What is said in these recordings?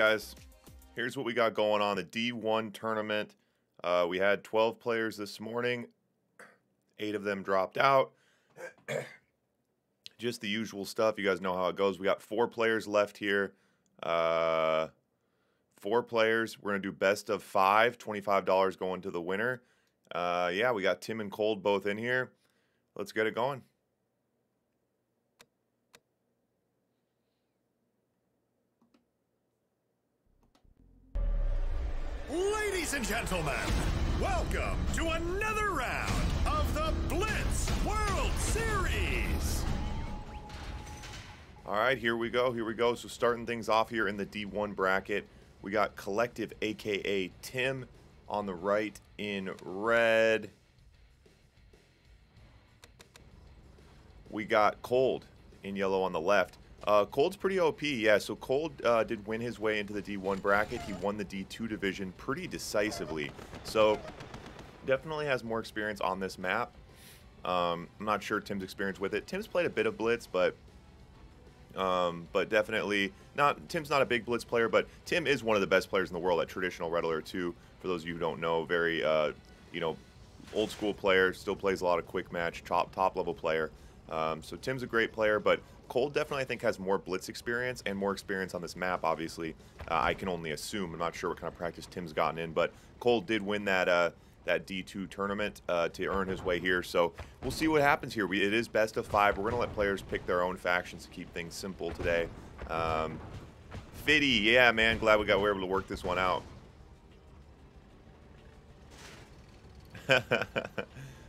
Guys, here's what we got going on the D1 tournament. We had 12 players this morning. 8 of them dropped out. Just the usual stuff. You guys know how it goes. We got 4 players left here. 4 players. We're going to do best of 5. $25 going to the winner. Yeah, we got Tim and Cold both in here. Let's get it going. Ladies and gentlemen, welcome to another round of the Blitz World Series. All right, here we go. Here we go. So starting things off here in the D1 bracket, we got Collective, a.k.a. Tim, on the right in red. We got Cold in yellow on the left. Cold's pretty OP, yeah, so Cold did win his way into the D1 bracket. He won the D2 division pretty decisively. So, definitely has more experience on this map. I'm not sure Tim's experience with it. Tim's played a bit of Blitz, but definitely not. Tim's not a big Blitz player, but Tim is one of the best players in the world at traditional Red Alert 2. For those of you who don't know, very, old school player, still plays a lot of quick match, top level player. So Tim's a great player, but Cold definitely, I think, has more Blitz experience and more experience on this map, obviously. I can only assume. I'm not sure what kind of practice Tim's gotten in, but Cold did win that that D2 tournament to earn his way here. So we'll see what happens here. It is best of 5. We're going to let players pick their own factions to keep things simple today. Fitty, yeah, man, glad we were able to work this one out.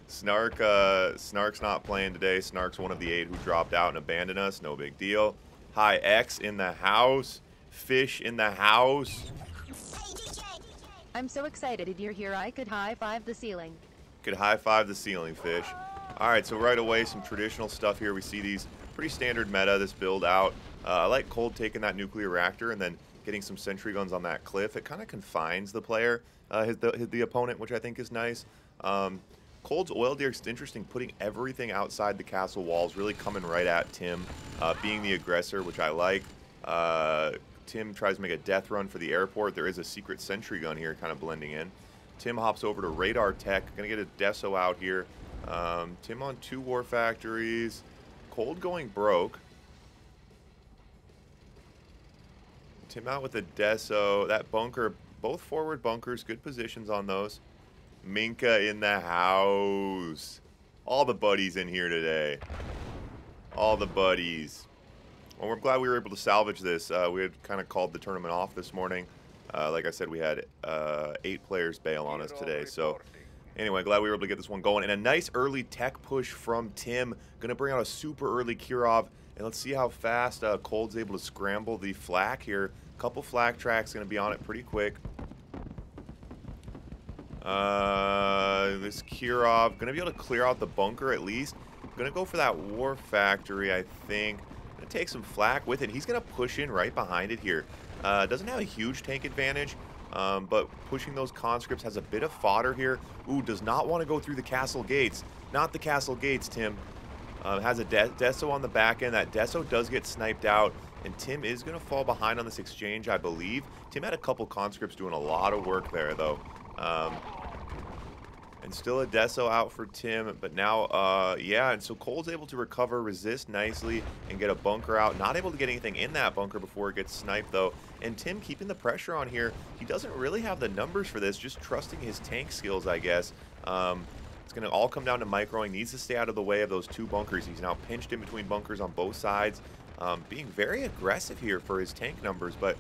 Snark's not playing today. Snark's one of the 8 who dropped out and abandoned us. No big deal. Hi, X in the house. Fish in the house. I'm so excited you're here. I could high-five the ceiling. Could high-five the ceiling, Fish. All right, so right away, some traditional stuff here. We see these pretty standard meta, this build out. I like Cold taking that nuclear reactor and then getting some sentry guns on that cliff. It kind of confines the player, the opponent, which I think is nice. Cold's oil derrick's interesting, putting everything outside the castle walls, really coming right at Tim, being the aggressor, which I like. Tim tries to make a death run for the airport. There is a secret sentry gun here kind of blending in. Tim hops over to radar tech, gonna get a deso out here. Tim on 2 war factories. Cold going broke. Tim out with a deso. That bunker, both forward bunkers, good positions on those. Minka in the house. All the buddies in here today. All the buddies. Well, we're glad we were able to salvage this. We had kind of called the tournament off this morning. Like I said, we had 8 players bail on us today. So anyway, glad we were able to get this one going. And a nice early tech push from Tim. Going to bring out a super early Kirov. And let's see how fast Cold's able to scramble the flak here. Couple flak tracks going to be on it pretty quick. This Kirov gonna be able to clear out the bunker at least. Gonna go for that war factory, I think. Gonna take some flak with it. He's gonna push in right behind it here. Doesn't have a huge tank advantage, but pushing those conscripts has a bit of fodder here. Ooh, does not want to go through the castle gates. Not the castle gates, Tim. Has a deso on the back end. That deso does get sniped out, and Tim is gonna fall behind on this exchange, I believe. Tim had a couple conscripts doing a lot of work there, though. And still a deso out for Tim, but now, yeah, and so Cold's able to recover, resist nicely, and get a bunker out. Not able to get anything in that bunker before it gets sniped, though. And Tim keeping the pressure on here. He doesn't really have the numbers for this, just trusting his tank skills, I guess. It's going to all come down to microing. Needs to stay out of the way of those 2 bunkers. He's now pinched in between bunkers on both sides. Being very aggressive here for his tank numbers, but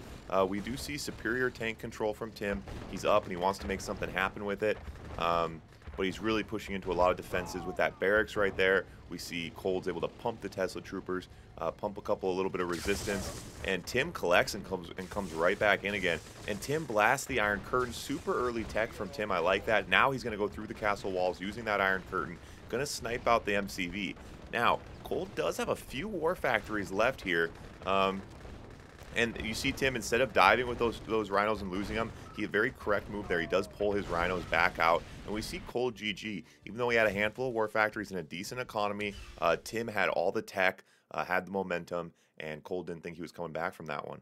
we do see superior tank control from Tim. He's up and he wants to make something happen with it. But he's really pushing into a lot of defenses with that barracks right there. We see Cold's able to pump the Tesla troopers, pump a little bit of resistance, and Tim collects and comes right back in again. And Tim blasts the Iron Curtain. Super early tech from Tim. I like that. Now he's going to go through the castle walls using that Iron Curtain. Going to snipe out the MCV. Now, Cold does have a few war factories left here. And you see Tim, instead of diving with those rhinos and losing them, he had a very correct move there. He does pull his rhinos back out. And we see Cold GG. Even though he had a handful of war factories and a decent economy, Tim had all the tech, had the momentum, and Cold didn't think he was coming back from that one.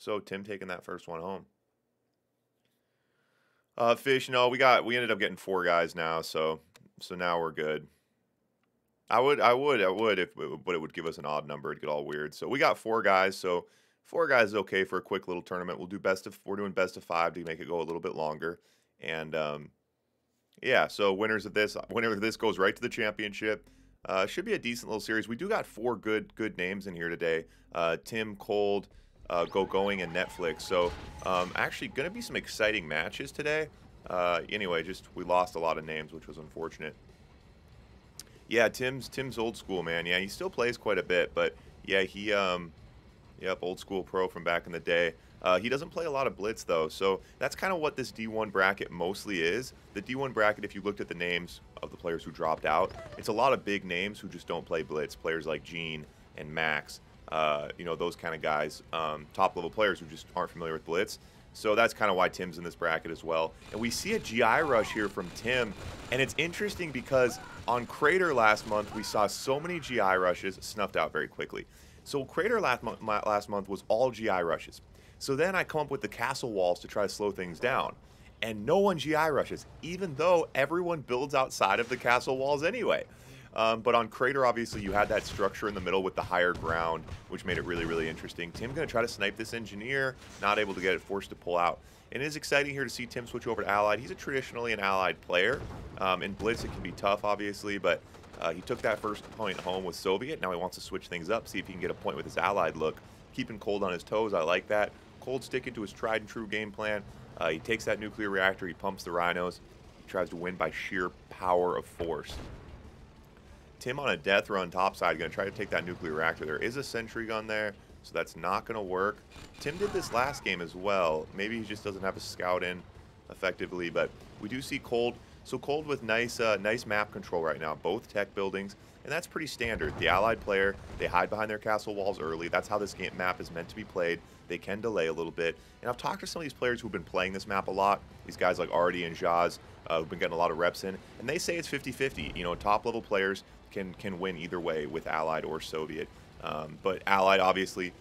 So Tim taking that first one home. Fish, no, we ended up getting 4 guys now, so now we're good. I would, but it would give us an odd number. It'd get all weird. So we got 4 guys. So 4 guys is okay for a quick little tournament. We're doing best of 5 to make it go a little bit longer. And yeah, so winner of this goes right to the championship. Should be a decent little series. We do got 4 good names in here today. Tim, Cold, Going, and Netflix. So actually going to be some exciting matches today. Anyway, we lost a lot of names, which was unfortunate. Yeah, Tim's old school, man. Yeah, he still plays quite a bit, but yeah, yep, old school pro from back in the day. He doesn't play a lot of Blitz, though, so that's kind of what this D1 bracket mostly is. The D1 bracket, if you looked at the names of the players who dropped out, it's a lot of big names who just don't play Blitz. Players like Gene and Max, you know, those kind of guys, top-level players who just aren't familiar with Blitz. So that's kind of why Tim's in this bracket as well. And we see a GI rush here from Tim, and it's interesting because on Crater last month, we saw so many GI rushes snuffed out very quickly. So Crater last month was all GI rushes. So then I come up with the castle walls to try to slow things down. And no one GI rushes, even though everyone builds outside of the castle walls anyway. But on Crater, obviously, you had that structure in the middle with the higher ground, which made it really, really interesting. Tim going to try to snipe this engineer, not able to get it, forced to pull out. And it is exciting here to see Tim switch over to Allied. He's traditionally an Allied player. In Blitz, it can be tough, obviously, but he took that first point home with Soviet. Now he wants to switch things up, see if he can get a point with his Allied look. Keeping Cold on his toes, I like that. Cold sticking to his tried and true game plan. He takes that nuclear reactor, he pumps the Rhinos. He tries to win by sheer power of force. Tim on a death run topside, going to try to take that nuclear reactor. There is a sentry gun there, so that's not going to work. Tim did this last game as well. Maybe he just doesn't have a scout in effectively, but we do see Cold. So Cold with nice map control right now, both tech buildings, and that's pretty standard. The Allied player, they hide behind their castle walls early. That's how this map is meant to be played. They can delay a little bit. And I've talked to some of these players who've been playing this map a lot, these guys like Artie and Jaz, who've been getting a lot of reps in, and they say it's 50-50. You know, top-level players can win either way with Allied or Soviet. But Allied, obviously,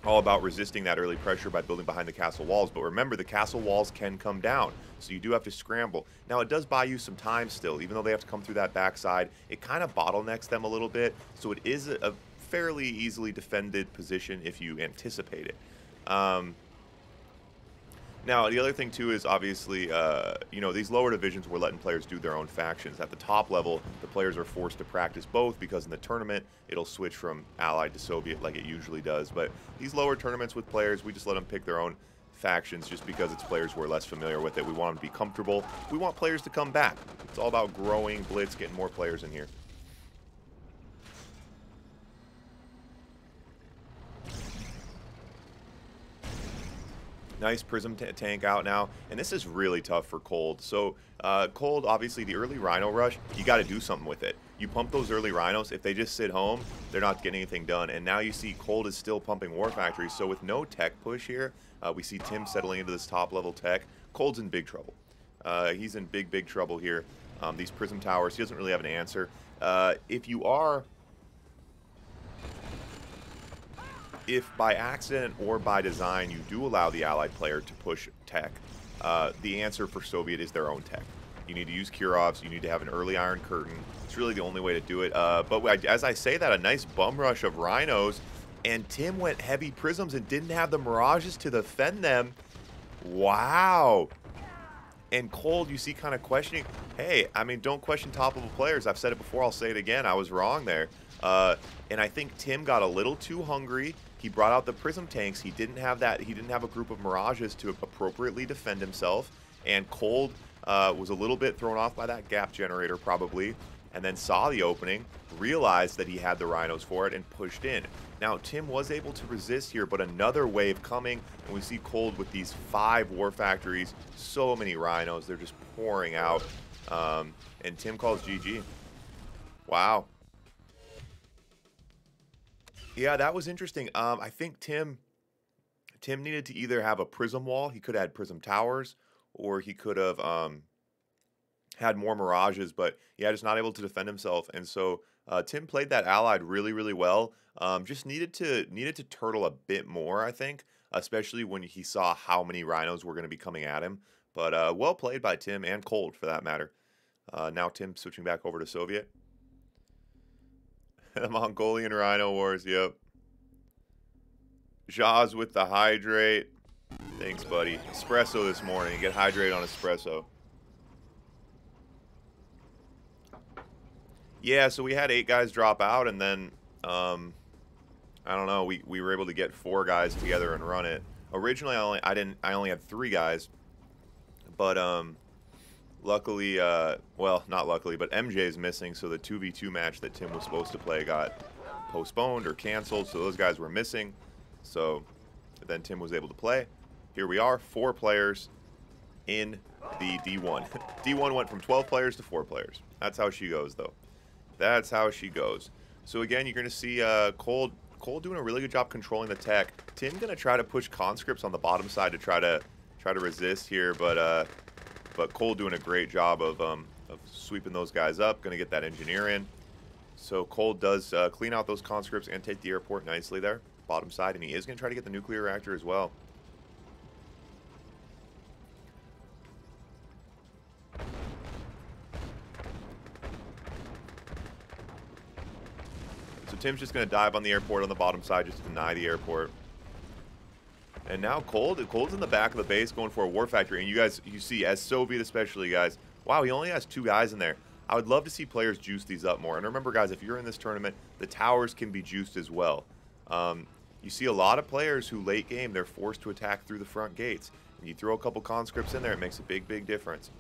all about resisting that early pressure by building behind the castle walls. But remember, the castle walls can come down, so you do have to scramble. Now, it does buy you some time still. Even though they have to come through that backside, it kind of bottlenecks them a little bit, so it is a fairly easily defended position if you anticipate it. Now, the other thing, too, is obviously, you know, these lower divisions, we're letting players do their own factions. At the top level, the players are forced to practice both because in the tournament, it'll switch from Allied to Soviet like it usually does. But these lower tournaments with players, we just let them pick their own factions just because it's players who are less familiar with it. We want them to be comfortable. We want players to come back. It's all about growing Blitz, getting more players in here. Nice Prism tank out now, and this is really tough for Cold. So Cold, obviously, the early Rhino rush, you got to do something with it. You pump those early Rhinos. If they just sit home, they're not getting anything done. And now you see Cold is still pumping War Factories. So with no tech push here, we see Tim settling into this top-level tech. Cold's in big trouble. He's in big trouble here. These Prism Towers, he doesn't really have an answer. If by accident or by design you do allow the Allied player to push tech, the answer for Soviet is their own tech. You need to use Kirovs, you need to have an early Iron Curtain. It's really the only way to do it. But as I say that, a nice bum rush of Rhinos, and Tim went heavy Prisms and didn't have the Mirages to defend them. Wow. And Cold, you see kind of questioning. Hey, I mean, don't question top-level players. I've said it before, I'll say it again. I was wrong there. And I think Tim got a little too hungry. He brought out the Prism tanks. He didn't have that. He didn't have a group of Mirages to appropriately defend himself. And Cold was a little bit thrown off by that gap generator probably, and then saw the opening, realized that he had the Rhinos for it, and pushed in. Now, Tim was able to resist here, but another wave coming, and we see Cold with these 5 War Factories, so many Rhinos. They're just pouring out, and Tim calls GG. Wow. Yeah, that was interesting. I think Tim needed to either have a Prism wall. He could have had Prism Towers, or he could have had more Mirages. But yeah, just not able to defend himself. And so Tim played that allied really, really well. Just needed to turtle a bit more, I think, especially when he saw how many rhinos were going to be coming at him. But well played by Tim and Cold, for that matter. Now Tim switching back over to Soviet. The Mongolian Rhino Wars, yep. Jaws with the hydrate. Thanks, buddy. Espresso this morning. Get hydrated on espresso. Yeah, so we had 8 guys drop out, and then, I don't know, we were able to get 4 guys together and run it. Originally, I only had 3 guys, but, luckily, well, not luckily, but MJ is missing, so the 2v2 match that Tim was supposed to play got postponed or canceled, so those guys were missing. So then Tim was able to play. Here we are, 4 players in the D1. D1 went from 12 players to 4 players. That's how she goes, though. That's how she goes. So again, you're going to see Cold doing a really good job controlling the tech. Tim going to try to push conscripts on the bottom side to try to resist here, but Cold doing a great job of sweeping those guys up. Going to get that engineer in. So Cold does clean out those conscripts and take the airport nicely there, bottom side, and he is going to try to get the nuclear reactor as well. So Tim's just going to dive on the airport on the bottom side just to deny the airport. And now Cold's in the back of the base going for a war factory. And you see, as Soviet especially, guys, wow, he only has 2 guys in there. I would love to see players juice these up more. And remember, guys, if you're in this tournament, the towers can be juiced as well. You see a lot of players who late game, they're forced to attack through the front gates. And you throw a couple conscripts in there, it makes a big, big difference.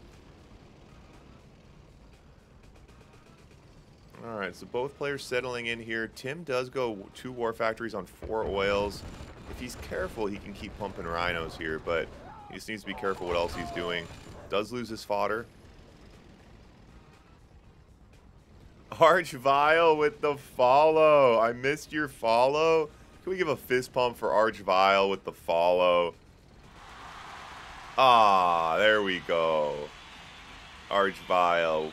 All right, so both players settling in here. Tim does go 2 war factories on 4 oils. If he's careful, he can keep pumping rhinos here, but he just needs to be careful what else he's doing. Does lose his fodder. Archvile with the follow. I missed your follow. Can we give a fist pump for Archvile with the follow? Ah, there we go. Archvile.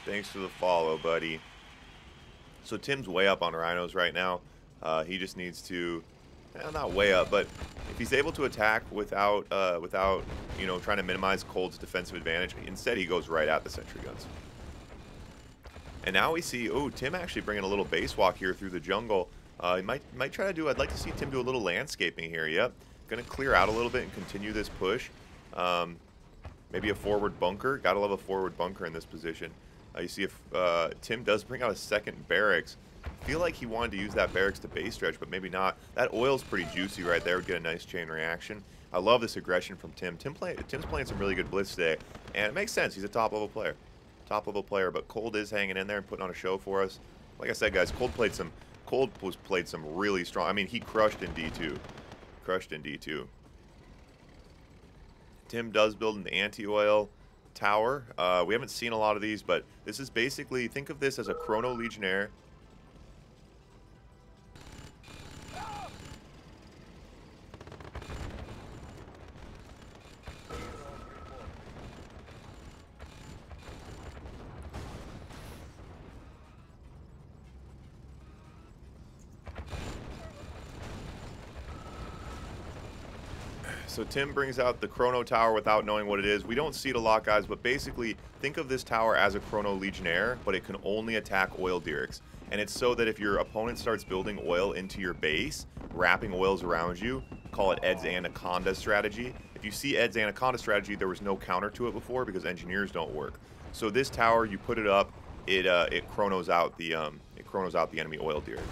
Thanks for the follow, buddy. So Tim's way up on rhinos right now. He just needs to, not way up, but if he's able to attack without you know, trying to minimize Cold's defensive advantage, instead he goes right at the sentry guns. And now we see, oh, Tim actually bringing a little base walk here through the jungle. He might try to do, I'd like to see Tim do a little landscaping here. Yep, gonna clear out a little bit and continue this push. Maybe a forward bunker. Gotta love a forward bunker in this position. You see if Tim does bring out a second barracks. I feel like he wanted to use that barracks to base stretch, but maybe not. That oil's pretty juicy right there. Would get a nice chain reaction. I love this aggression from Tim. Tim's playing some really good blitz today, and it makes sense. He's a top-level player. Top-level player, but Cold is hanging in there and putting on a show for us. Like I said, guys, Cold played some really strong. I mean, he crushed in D2. Crushed in D2. Tim does build an anti-oil tower. We haven't seen a lot of these, but this is basically, think of this as a Chrono Legionnaire. So Tim brings out the Chrono Tower without knowing what it is. We don't see it a lot, guys, but basically think of this tower as a Chrono Legionnaire, but it can only attack oil Dirks. And it's so that if your opponent starts building oil into your base, wrapping oils around you, call it Ed's Anaconda strategy. If you see Ed's Anaconda strategy, there was no counter to it before because engineers don't work. So this tower, you put it up, it chronos out the enemy oil Dirks.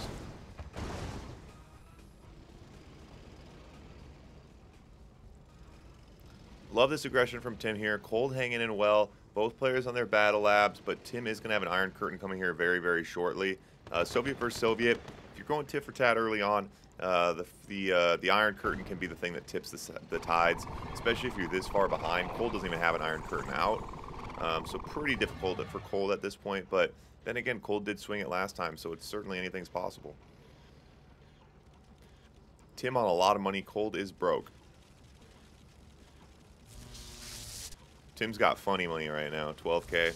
Love this aggression from Tim here. Cold hanging in well. Both players on their battle labs, but Tim is going to have an Iron Curtain coming here very, very shortly. Soviet versus Soviet. If you're going tit for tat early on, the Iron Curtain can be the thing that tips the tides, especially if you're this far behind. Cold doesn't even have an Iron Curtain out, so pretty difficult for Cold at this point. But then again, Cold did swing it last time, so it's certainly anything's possible. Tim on a lot of money. Cold is broke. Tim's got funny money right now, 12K.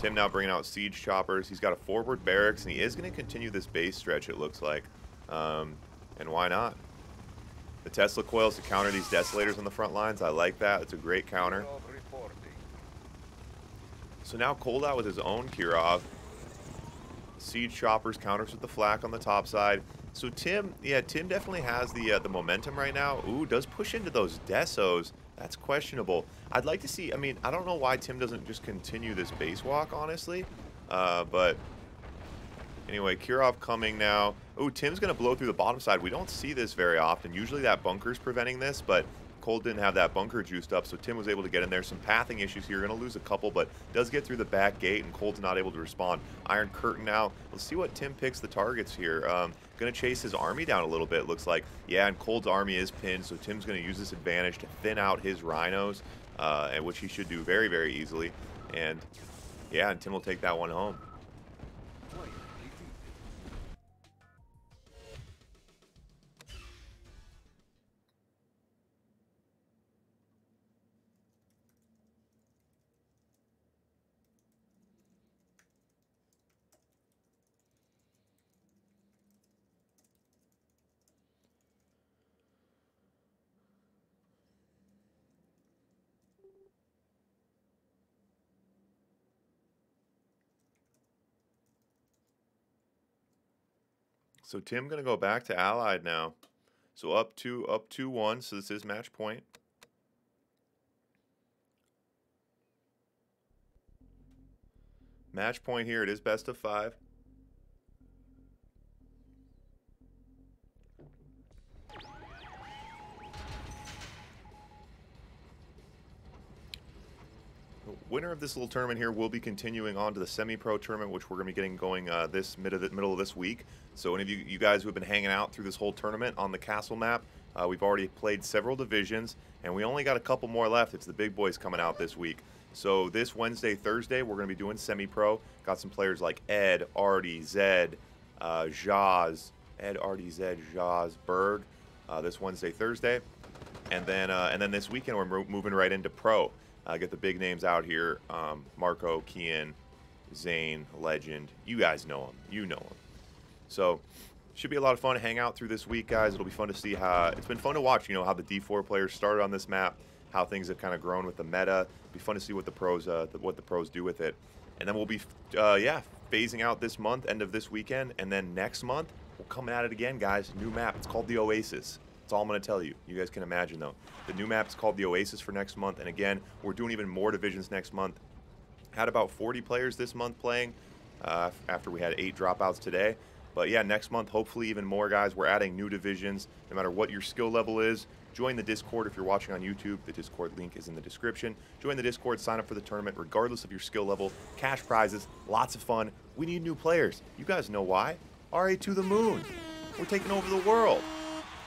Tim now bringing out siege choppers. He's got a forward barracks, and he is going to continue this base stretch, it looks like. And why not? The Tesla coils to counter these desolators on the front lines. I like that. It's a great counter. So now Cold out with his own Kirov. Siege choppers counters with the flak on the top side. So Tim, yeah, Tim definitely has the momentum right now. Ooh, does push into those desos. That's questionable. I'd like to see, I mean, I don't know why Tim doesn't just continue this base walk, honestly. But anyway, Kirov coming now. Ooh, Tim's going to blow through the bottom side. We don't see this very often. Usually that bunker's preventing this, but Cold didn't have that bunker juiced up, so Tim was able to get in there. Some pathing issues here. Going to lose a couple, but does get through the back gate, and Cold's not able to respond. Iron Curtain now. Let's see what Tim picks the targets here. Going to chase his army down a little bit, looks like. Yeah, and Cold's army is pinned, so Tim's going to use this advantage to thin out his rhinos, which he should do very, very easily. And yeah, and Tim will take that one home. So Tim going to go back to Allied now. So up 2-1. So this is match point. Match point here. It is best of 5. Winner of this little tournament here will be continuing on to the semi-pro tournament, which we're going to be getting going this middle of this week. So any of you guys who have been hanging out through this whole tournament on the castle map, we've already played several divisions, and we only got a couple more left. It's the big boys coming out this week. So this Wednesday, Thursday, we're going to be doing semi-pro. Got some players like Ed, Artie, Zed, Jaz, Ed, Artie, Zed, Jaz, Berg. This Wednesday, Thursday, and then this weekend we're moving right into pro. Get the big names out here. Marco, Kian, Zane, Legend. You guys know them. You know them. So, should be a lot of fun to hang out through this week, guys. It'll be fun to see how... It's been fun to watch, you know, how the D4 players started on this map, how things have kind of grown with the meta. It'll be fun to see what the pros do with it. And then we'll be, phasing out this month, end of this weekend. And then next month, we'll come at it again, guys. New map. It's called the Oasis. That's all I'm going to tell you. You guys can imagine, though. The new map is called the Oasis for next month. And again, we're doing even more divisions next month. Had about 40 players this month playing after we had 8 dropouts today. But yeah, next month, hopefully even more, guys. We're adding new divisions. No matter what your skill level is, join the Discord if you're watching on YouTube. The Discord link is in the description. Join the Discord, sign up for the tournament, regardless of your skill level. Cash prizes, lots of fun. We need new players. You guys know why. RA to the moon. We're taking over the world.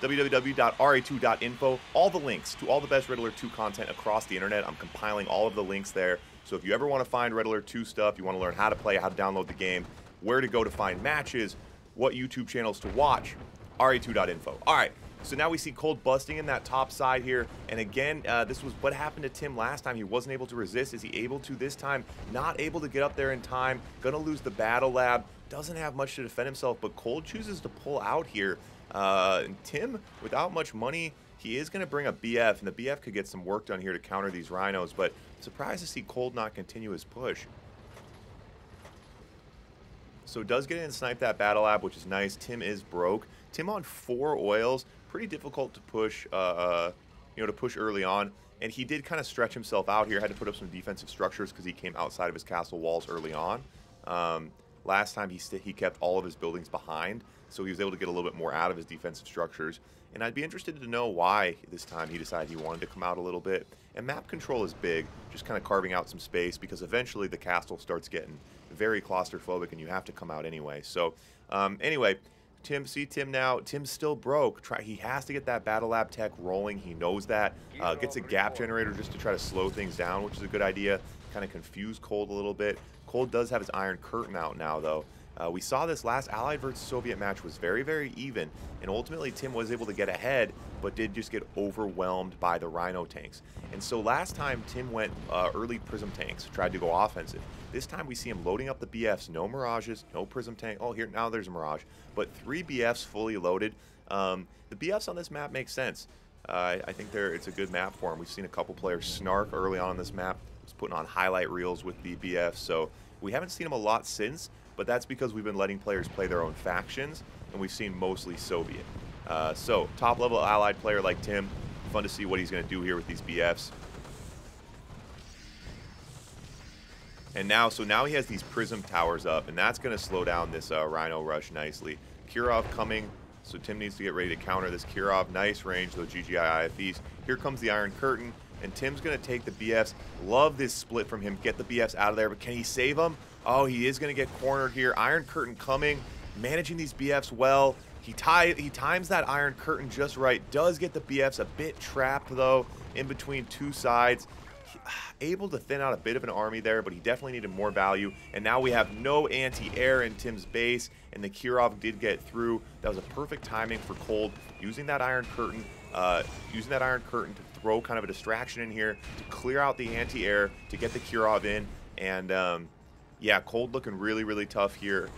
www.ra2.info. All the links to all the best Red Alert 2 content across the internet. I'm compiling all of the links there. So if you ever want to find Red Alert 2 stuff, you want to learn how to play, how to download the game, where to go to find matches, what YouTube channels to watch, ra2.info. All right, so now we see Cold busting in that top side here. And again, this was what happened to Tim last time. He wasn't able to resist. Is he able to this time? Not able to get up there in time. Gonna lose the battle lab. Doesn't have much to defend himself, but Cold chooses to pull out here. And Tim, without much money, he is going to bring a BF, and the BF could get some work done here to counter these rhinos, but surprised to see Cold not continue his push. So does get in and snipe that battle lab, which is nice. Tim is broke. Tim on 4 oils, pretty difficult to push, to push early on. And he did kind of stretch himself out here. Had to put up some defensive structures because he came outside of his castle walls early on. Last time he kept all of his buildings behind, so he was able to get a little bit more out of his defensive structures. And I'd be interested to know why this time he decided he wanted to come out a little bit. And map control is big, just kind of carving out some space, because eventually the castle starts getting very claustrophobic and you have to come out anyway. So anyway, Tim now. Tim's still broke. He has to get that battle lab tech rolling. He knows that. Gets a gap generator just to try to slow things down, which is a good idea. Kind of confuse Cold a little bit. Cold does have his Iron Curtain out now, though. We saw this last Allied versus Soviet match was very, very even, and ultimately Tim was able to get ahead, but did just get overwhelmed by the Rhino tanks. And so last time Tim went early Prism tanks, tried to go offensive. This time we see him loading up the BFs, no Mirages, no Prism tank. Oh, here, now there's a Mirage, but 3 BFs fully loaded. The BFs on this map make sense. I think it's a good map for him. We've seen a couple players snark early on this map. He's putting on highlight reels with the BFs, so we haven't seen him a lot since, but that's because we've been letting players play their own factions, and we've seen mostly Soviet. So, top-level Allied player like Tim, fun to see what he's going to do here with these BFs. And now he has these Prism towers up, and that's going to slow down this Rhino rush nicely. Kirov coming, so Tim needs to get ready to counter this Kirov. Nice range, though, GGI IFEs. Here comes the Iron Curtain, and Tim's going to take the BFs. Love this split from him. Get the BFs out of there, but can he save them? Oh, he is going to get cornered here. Iron Curtain coming, managing these BFs well. He times that Iron Curtain just right. Does get the BFs a bit trapped, though, in between two sides. Able to thin out a bit of an army there, but he definitely needed more value. And now we have no anti-air in Tim's base, and the Kirov did get through. That was a perfect timing for Cold, using that Iron Curtain to throw kind of a distraction in here, to clear out the anti-air, to get the Kirov in. And yeah, Cold looking really, really tough here.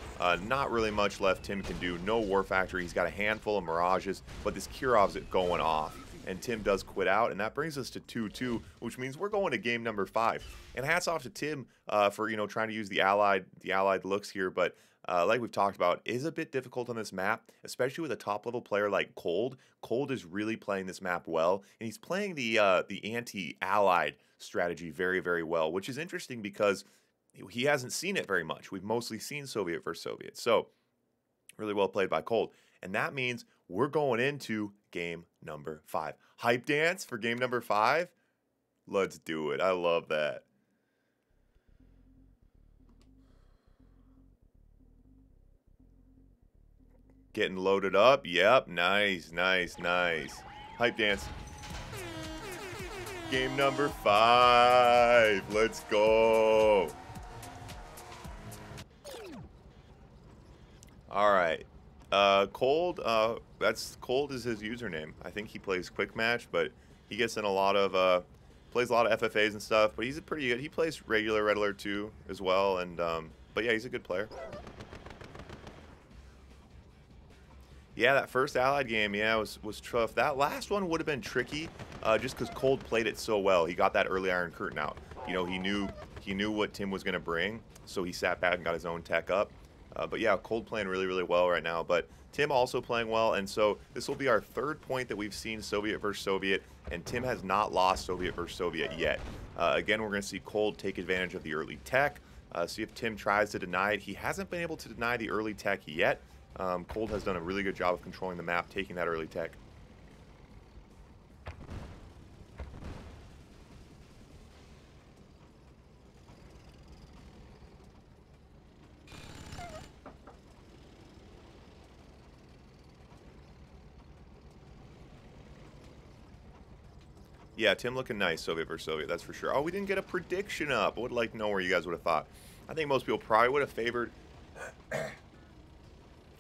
Not really much left Tim can do. No War Factory. He's got a handful of Mirages, but this Kirov's going off. And Tim does quit out, and that brings us to 2-2, which means we're going to game number 5. And hats off to Tim for trying to use the allied looks here, but like we've talked about, is a bit difficult on this map, especially with a top level player like Cold. Cold is really playing this map well, and he's playing the anti-allied strategy very, very well, which is interesting because he hasn't seen it very much. We've mostly seen Soviet versus Soviet, so really well played by Cold. And that means we're going into game number 5. Hype dance for game number 5? Let's do it. I love that. Getting loaded up. Yep. Nice, nice, nice. Hype dance. Game number 5. Let's go. All right. Cold, Cold is his username. I think he plays quick match, but he gets in a lot of, plays a lot of FFAs and stuff, but he's a pretty good, he plays regular Red Alert 2 as well, and, but yeah, he's a good player. Yeah, that first Allied game, yeah, was tough. That last one would have been tricky, just because Cold played it so well. He got that early Iron Curtain out. He knew what Tim was going to bring, so he sat back and got his own tech up. But yeah, Cold playing really, really well right now. But Tim also playing well, and so this will be our 3rd point that we've seen Soviet versus Soviet, and Tim has not lost Soviet versus Soviet yet. Again, we're going to see Cold take advantage of the early tech, see if Tim tries to deny it. He hasn't been able to deny the early tech yet. Cold has done a really good job of controlling the map, taking that early tech. Yeah, Tim looking nice, Soviet versus Soviet, that's for sure. Oh, we didn't get a prediction up. I would like to know where you guys would have thought. I think most people probably would have favored...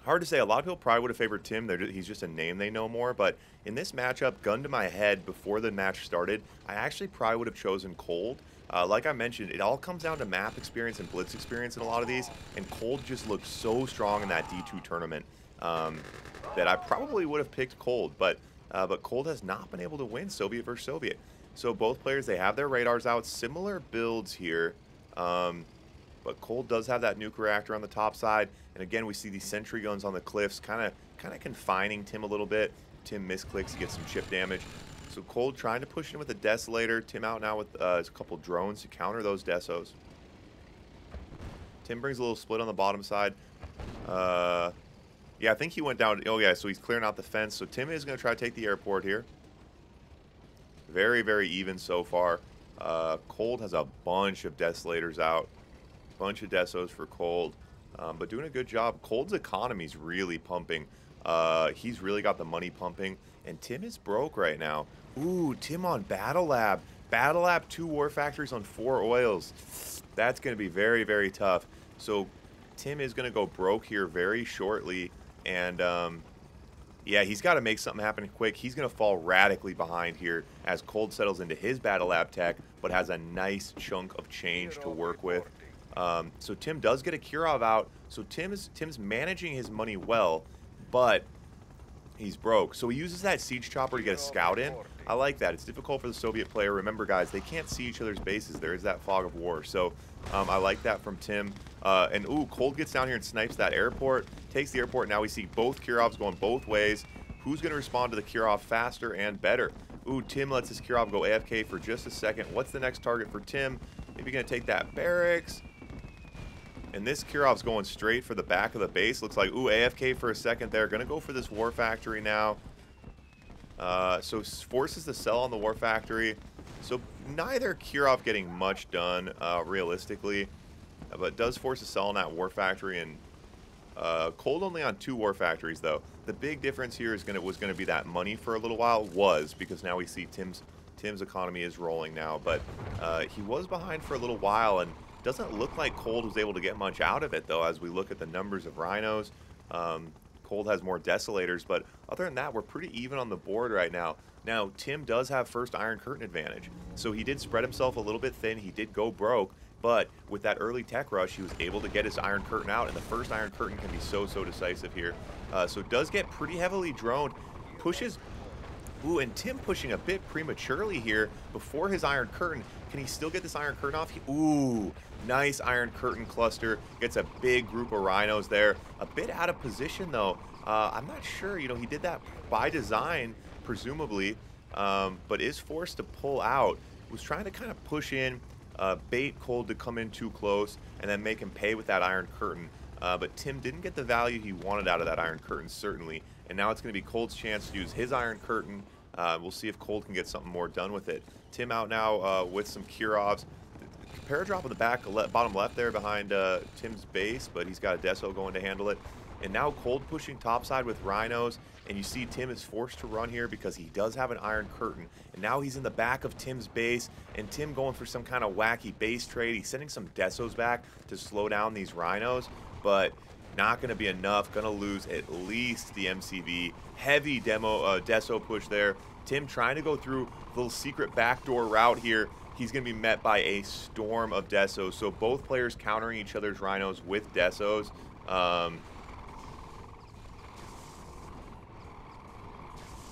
Hard to say. A lot of people probably would have favored Tim. He's just a name they know more. But in this matchup, gun to my head, before the match started, I actually probably would have chosen Cold. Like I mentioned, it all comes down to map experience and blitz experience in a lot of these. And Cold just looked so strong in that D2 tournament that I probably would have picked Cold. But Cold has not been able to win Soviet versus Soviet. So both players, they have their radars out. Similar builds here. But Cold does have that nuke reactor on the top side. And again, we see these sentry guns on the cliffs, kind of confining Tim a little bit. Tim misclicks to get some chip damage. So Cold trying to push in with a Desolator. Tim out now with a couple drones to counter those Desos. Tim brings a little split on the bottom side. Yeah, I think he went down. Oh, yeah, so he's clearing out the fence. So Tim is going to try to take the airport here. Very, very even so far. Cold has a bunch of Desolators out. Bunch of Desos for Cold. But doing a good job. Cold's economy's really pumping. He's really got the money pumping. And Tim is broke right now. Ooh, Tim on Battle Lab. Battle Lab, 2 War Factories on 4 oils. That's going to be very, very tough. So Tim is going to go broke here very shortly. And, yeah, he's got to make something happen quick. He's going to fall radically behind here as Cold settles into his Battle Lab tech, but has a nice chunk of change to work with. So Tim does get a Kirov out. So Tim's managing his money well, but he's broke. So he uses that Siege Chopper to get a scout in. I like that. It's difficult for the Soviet player. Remember, guys, they can't see each other's bases. There is that fog of war. So I like that from Tim. And, ooh, Cold gets down here and snipes that airport. Takes the airport. Now we see both Kirovs going both ways. Who's going to respond to the Kirov faster and better? Ooh, Tim lets his Kirov go AFK for just a second. What's the next target for Tim? Maybe going to take that barracks. And this Kirov's going straight for the back of the base. Looks like, ooh, AFK for a second there. Going to go for this War Factory now. So forces the sell on the War Factory. So neither Kirov getting much done, realistically. But does force a sell on that War Factory. And Cold only on 2 War Factories, though. The big difference here is was going to be that money for a little while. Because now we see Tim's economy is rolling now. But he was behind for a little while, and doesn't look like Cold was able to get much out of it, though, as we look at the numbers of Rhinos. Cold has more Desolators, but other than that, we're pretty even on the board right now. Now, Tim does have first Iron Curtain advantage, so he did spread himself a little bit thin. He did go broke, but with that early tech rush, he was able to get his Iron Curtain out, and the first Iron Curtain can be so decisive here. So does get pretty heavily droned, pushes. Ooh, and Tim pushing a bit prematurely here before his Iron Curtain. Can he still get this Iron Curtain off? Ooh, nice Iron Curtain cluster. Gets a big group of Rhinos there. A bit out of position, though. I'm not sure. You know, he did that by design, presumably, but is forced to pull out. Was trying to kind of push in, bait Cold to come in too close, and then make him pay with that Iron Curtain. But Tim didn't get the value he wanted out of that Iron Curtain, certainly. And now it's going to be Cold's chance to use his Iron Curtain. We'll see if Cold can get something more done with it. Tim out now with some Kirovs. Paradrop in the back, bottom left there behind Tim's base, but he's got a Deso going to handle it. And now Cold pushing topside with Rhinos. And you see Tim is forced to run here because he does have an Iron Curtain. And now he's in the back of Tim's base. And Tim going for some kind of wacky base trade. He's sending some Desos back to slow down these Rhinos. But not going to be enough. Going to lose at least the MCV. Heavy Deso push there. Tim trying to go through a little secret backdoor route here. He's going to be met by a storm of Desos. So both players countering each other's Rhinos with Desos.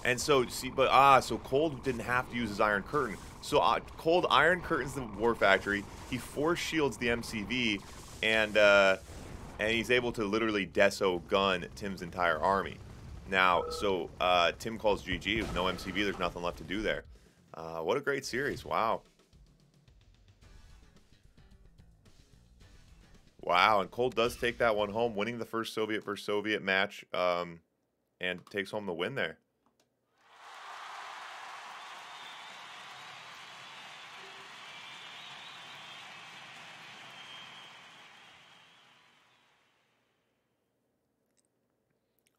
And so, see, but, so Cold didn't have to use his Iron Curtain. So Cold Iron Curtains the War Factory. He force shields the MCV, and he's able to literally Deso gun Tim's entire army. Now, so Tim calls GG with no MCV. There's nothing left to do there. What a great series. Wow. Wow, and Cold does take that one home, winning the first Soviet versus Soviet match, and takes home the win there.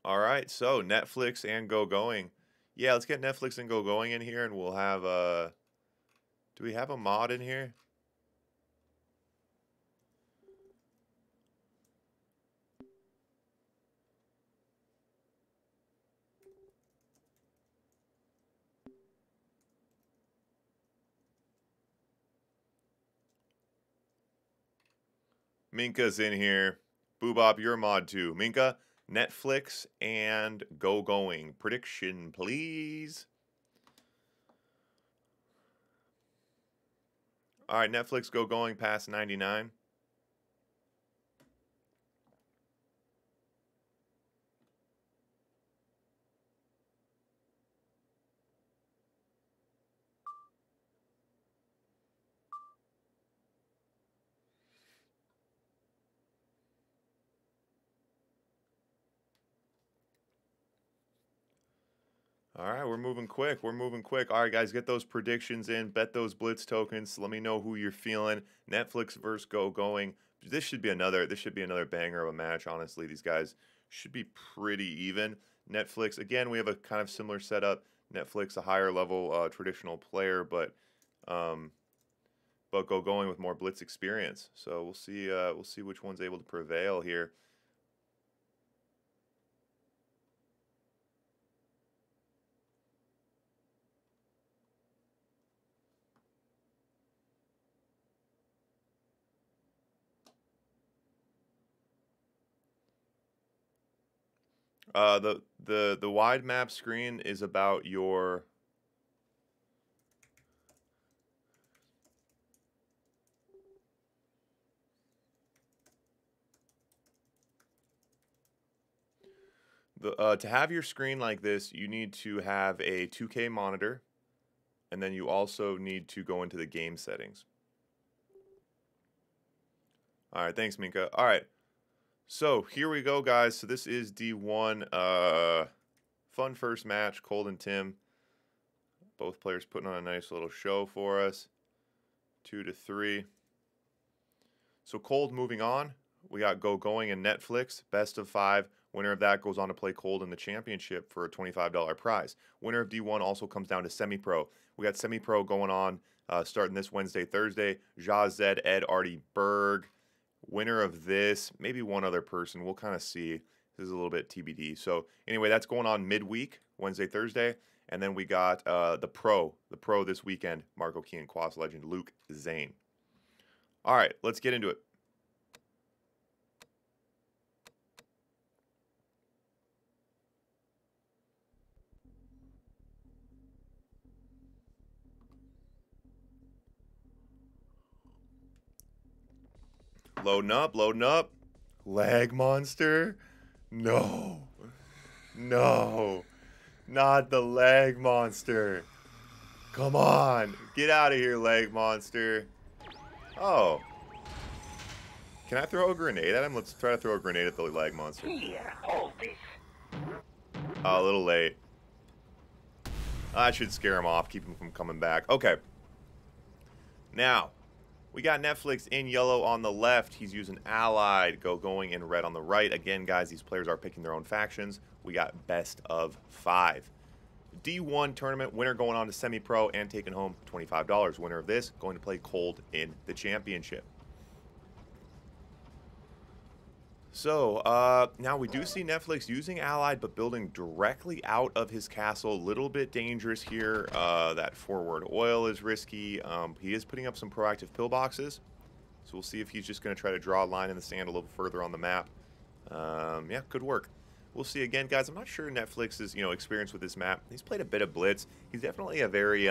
All right, so Netflix and Go Going. Yeah, let's get Netflix and Go Going in here, and we'll have do we have a mod in here? Minka's in here. Boobop, you're a mod too. Minka, Netflix and Go Going. Prediction, please. All right, Netflix Go Going past 99. All right, we're moving quick. We're moving quick. All right, guys, get those predictions in. Bet those Blitz tokens. Let me know who you're feeling. Netflix versus Go Going. This should be another banger of a match, honestly. These guys should be pretty even. Netflix, again, we have a kind of similar setup. Netflix, a higher level traditional player, but but Go Going with more Blitz experience. So we'll see which one's able to prevail here. The wide map screen is about your to have your screen like this, you need to have a 2K monitor, and then you also need to go into the game settings. All right, thanks, Minka. All right, so here we go, guys. So this is D1. Fun first match, Cold and Tim. Both players putting on a nice little show for us. 2-3. So Cold moving on. We got Go Going and Netflix, best of 5. Winner of that goes on to play Cold in the championship for a $25 prize. Winner of D1 also comes down to semi-pro. We got semi-pro going on starting this Wednesday, Thursday. Jaz, Zed, Ed, Artie, Berg. Winner of this, maybe one other person. We'll kind of see. This is a little bit TBD. So anyway, that's going on midweek, Wednesday, Thursday. And then we got the pro this weekend, Marco Key and Quas legend Luke Zane. All right, let's get into it. Loading up, loading up. Lag monster? No. No. Not the lag monster. Come on. Get out of here, lag monster. Oh. Can I throw a grenade at him? Let's try to throw a grenade at the lag monster. Here, hold this. Oh, a little late. That should scare him off, keep him from coming back. Okay. Now, we got Netflix in yellow on the left. He's using Allied. Go Going in red on the right. Again, guys, these players are picking their own factions. We got best of 5. D1 tournament winner going on to semi-pro and taking home $25. Winner of this going to play Cold in the championship. So, now we do see Netflix using Allied, but building directly out of his castle. A little bit dangerous here. That forward oil is risky. He is putting up some proactive pillboxes. So we'll see if he's just going to try to draw a line in the sand a little further on the map. Yeah, could work. We'll see. Again, guys, I'm not sure Netflix's, experience with this map. He's played a bit of Blitz. He's definitely a very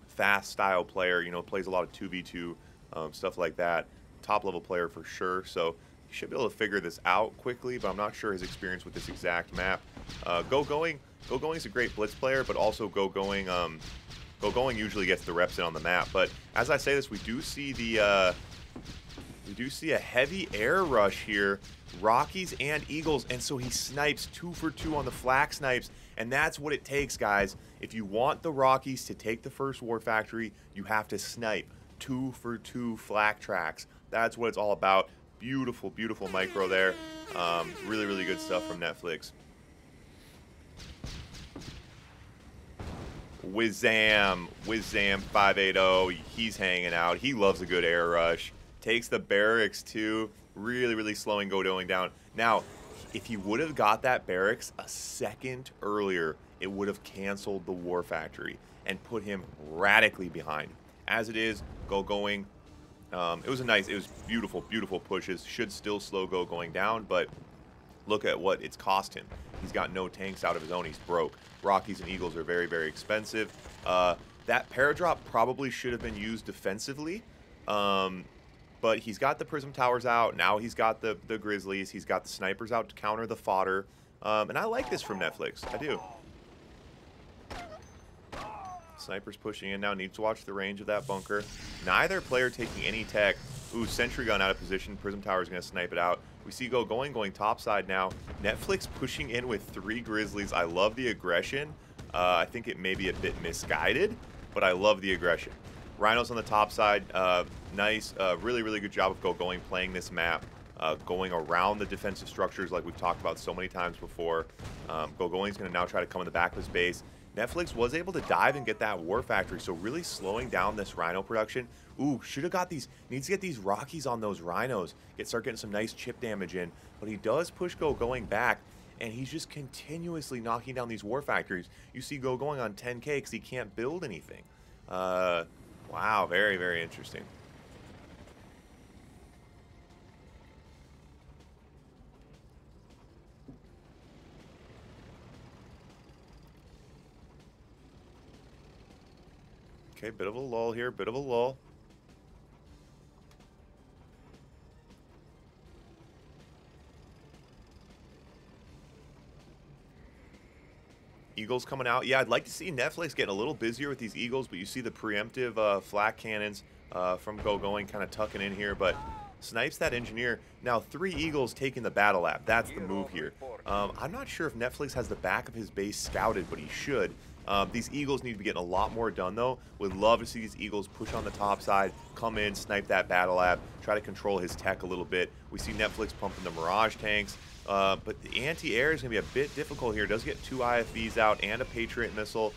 fast style player. Plays a lot of 2v2, stuff like that. Top-level player for sure. So he should be able to figure this out quickly, but I'm not sure his experience with this exact map. Go Going is a great Blitz player, but also Go Going usually gets the reps in on the map. But as I say this, we do see a heavy air rush here, Rockies and Eagles, and so he snipes 2 for 2 on the flak snipes, and that's what it takes, guys. If you want the Rockies to take the first War Factory, you have to snipe 2 for 2 flak tracks. That's what it's all about. Beautiful, beautiful micro there. Really, really good stuff from Netflix. Whizzam 580. He's hanging out. He loves a good air rush. Takes the barracks too. Really, really slowing Go Going down. Now, if he would have got that barracks a second earlier, it would have canceled the War Factory and put him radically behind. As it is, Go Going. It was beautiful, beautiful pushes. Should still slow Go Going down, but look at what it's cost him. He's got no tanks out of his own. He's broke. Rockies and Eagles are very, very expensive. That paradrop probably should have been used defensively, but he's got the Prism Towers out. Now he's got the Grizzlies. He's got the snipers out to counter the fodder, and I like this from Netflix. I do. Snipers pushing in now. Needs to watch the range of that bunker. Neither player taking any tech. Ooh, Sentry Gun out of position. Prism Tower is going to snipe it out. We see Go Going topside now. Netflix pushing in with 3 Grizzlies. I love the aggression. I think it may be a bit misguided, but I love the aggression. Rhinos on the top side. Nice. Really, really good job of Go Going playing this map. Going around the defensive structures like we've talked about so many times before. Go Going's going to now try to come in the back of his base. Netflix was able to dive and get that War Factory, so really slowing down this Rhino production. Ooh, should have got these, needs to get these Rockies on those Rhinos, start getting some nice chip damage in, but he does push going back, and he's just continuously knocking down these War Factories. You see going on 10k because he can't build anything. Wow, very, very interesting. Okay, bit of a lull here, bit of a lull. Eagles coming out. Yeah, I'd like to see Netflix getting a little busier with these Eagles, but you see the preemptive flak cannons from going kind of tucking in here, but snipes that engineer. Now, 3 Eagles taking the battle lab. That's the move here. I'm not sure if Netflix has the back of his base scouted, but he should. These Eagles need to be getting a lot more done, though. Would love to see these Eagles push on the top side, come in, snipe that battle lab, try to control his tech a little bit. We see Netflix pumping the Mirage tanks, but the anti-air is going to be a bit difficult here. Does get 2 IFVs out and a Patriot missile.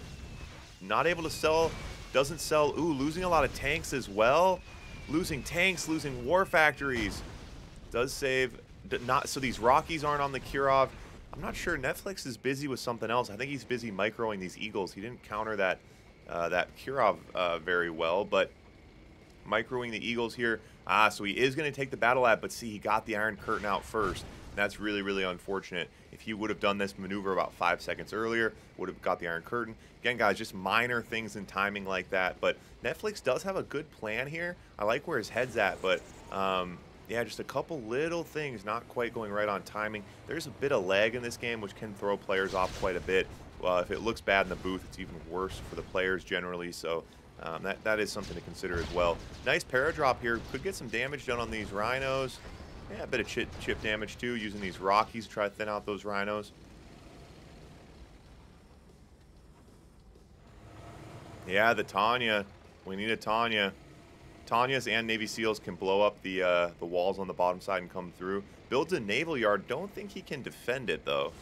Not able to sell, doesn't sell. Ooh, losing a lot of tanks as well. Losing tanks, losing war factories. Does save, not so these Rockies aren't on the Kirov. I'm not sure. Netflix is busy with something else. I think he's busy microing these Eagles. He didn't counter that that Kirov very well, but microing the Eagles here. So he is going to take the battle lab, but see, he got the Iron Curtain out first. That's really, really unfortunate. If he would have done this maneuver about 5 seconds earlier, would have got the Iron Curtain. Again, guys, just minor things in timing like that. But Netflix does have a good plan here. I like where his head's at, but yeah, just a couple little things not quite going right on timing. There's a bit of lag in this game, which can throw players off quite a bit. If it looks bad in the booth, it's even worse for the players generally. So that is something to consider as well. Nice paradrop here. Could get some damage done on these Rhinos. Yeah, a bit of chip damage too, using these Rockies to try to thin out those Rhinos. Yeah, the Tanya. We need a Tanya. Tanyas and Navy SEALs can blow up the walls on the bottom side and come through. Builds a naval yard. Don't think he can defend it, though.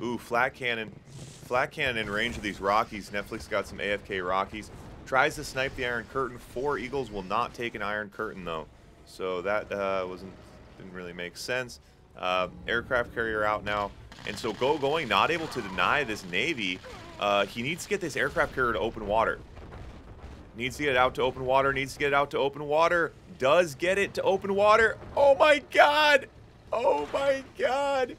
Ooh, flat cannon. Flat cannon in range of these Rockies. Netflix got some AFK Rockies. Tries to snipe the Iron Curtain. 4 Eagles will not take an Iron Curtain, though. So that didn't really make sense. Aircraft carrier out now. And so going not able to deny this Navy. He needs to get this aircraft carrier to open water. Needs to get it out to open water. Needs to get it out to open water. Does get it to open water. Oh my god. Oh my god.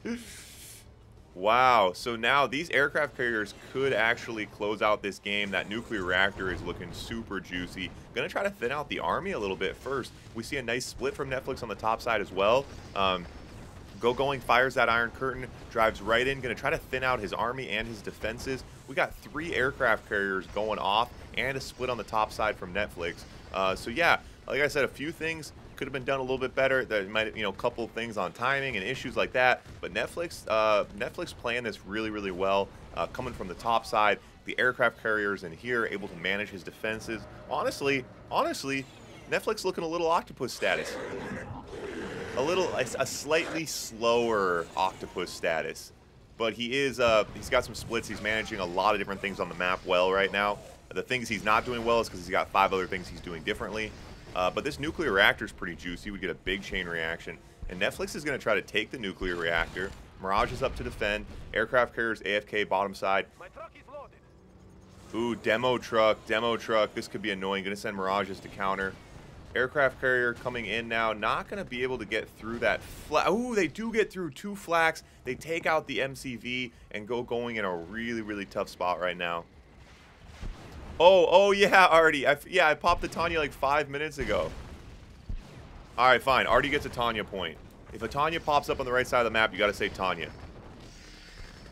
Wow. So now these aircraft carriers could actually close out this game. That nuclear reactor is looking super juicy. Gonna try to thin out the army a little bit first. We see a nice split from Netflix on the top side as well. Going fires that Iron Curtain, drives right in, gonna try to thin out his army and his defenses. We got 3 aircraft carriers going off and a split on the top side from Netflix. So yeah, like I said, a few things could have been done a little bit better. There might, a couple of things on timing and issues like that. But Netflix playing this really, really well. Coming from the top side, the aircraft carriers in here able to manage his defenses. Honestly, Netflix looking a little octopus status. A slightly slower octopus status, but he's got some splits. He's managing a lot of different things on the map well right now. The things he's not doing well is because he's got 5 other things he's doing differently. But this nuclear reactor is pretty juicy. We get a big chain reaction, and Netflix is going to try to take the nuclear reactor. Mirage is up to defend. Aircraft carriers AFK bottom side. My truck is loaded. Ooh, demo truck. This could be annoying. Going to send Mirages to counter. Aircraft carrier coming in now. Not going to be able to get through that flak. Ooh, they do get through 2 flaks. They take out the MCV and going in a really, really tough spot right now. Oh yeah, Artie. I popped the Tanya like 5 minutes ago. All right, fine. Artie gets a Tanya point. If a Tanya pops up on the right side of the map, you got to say Tanya.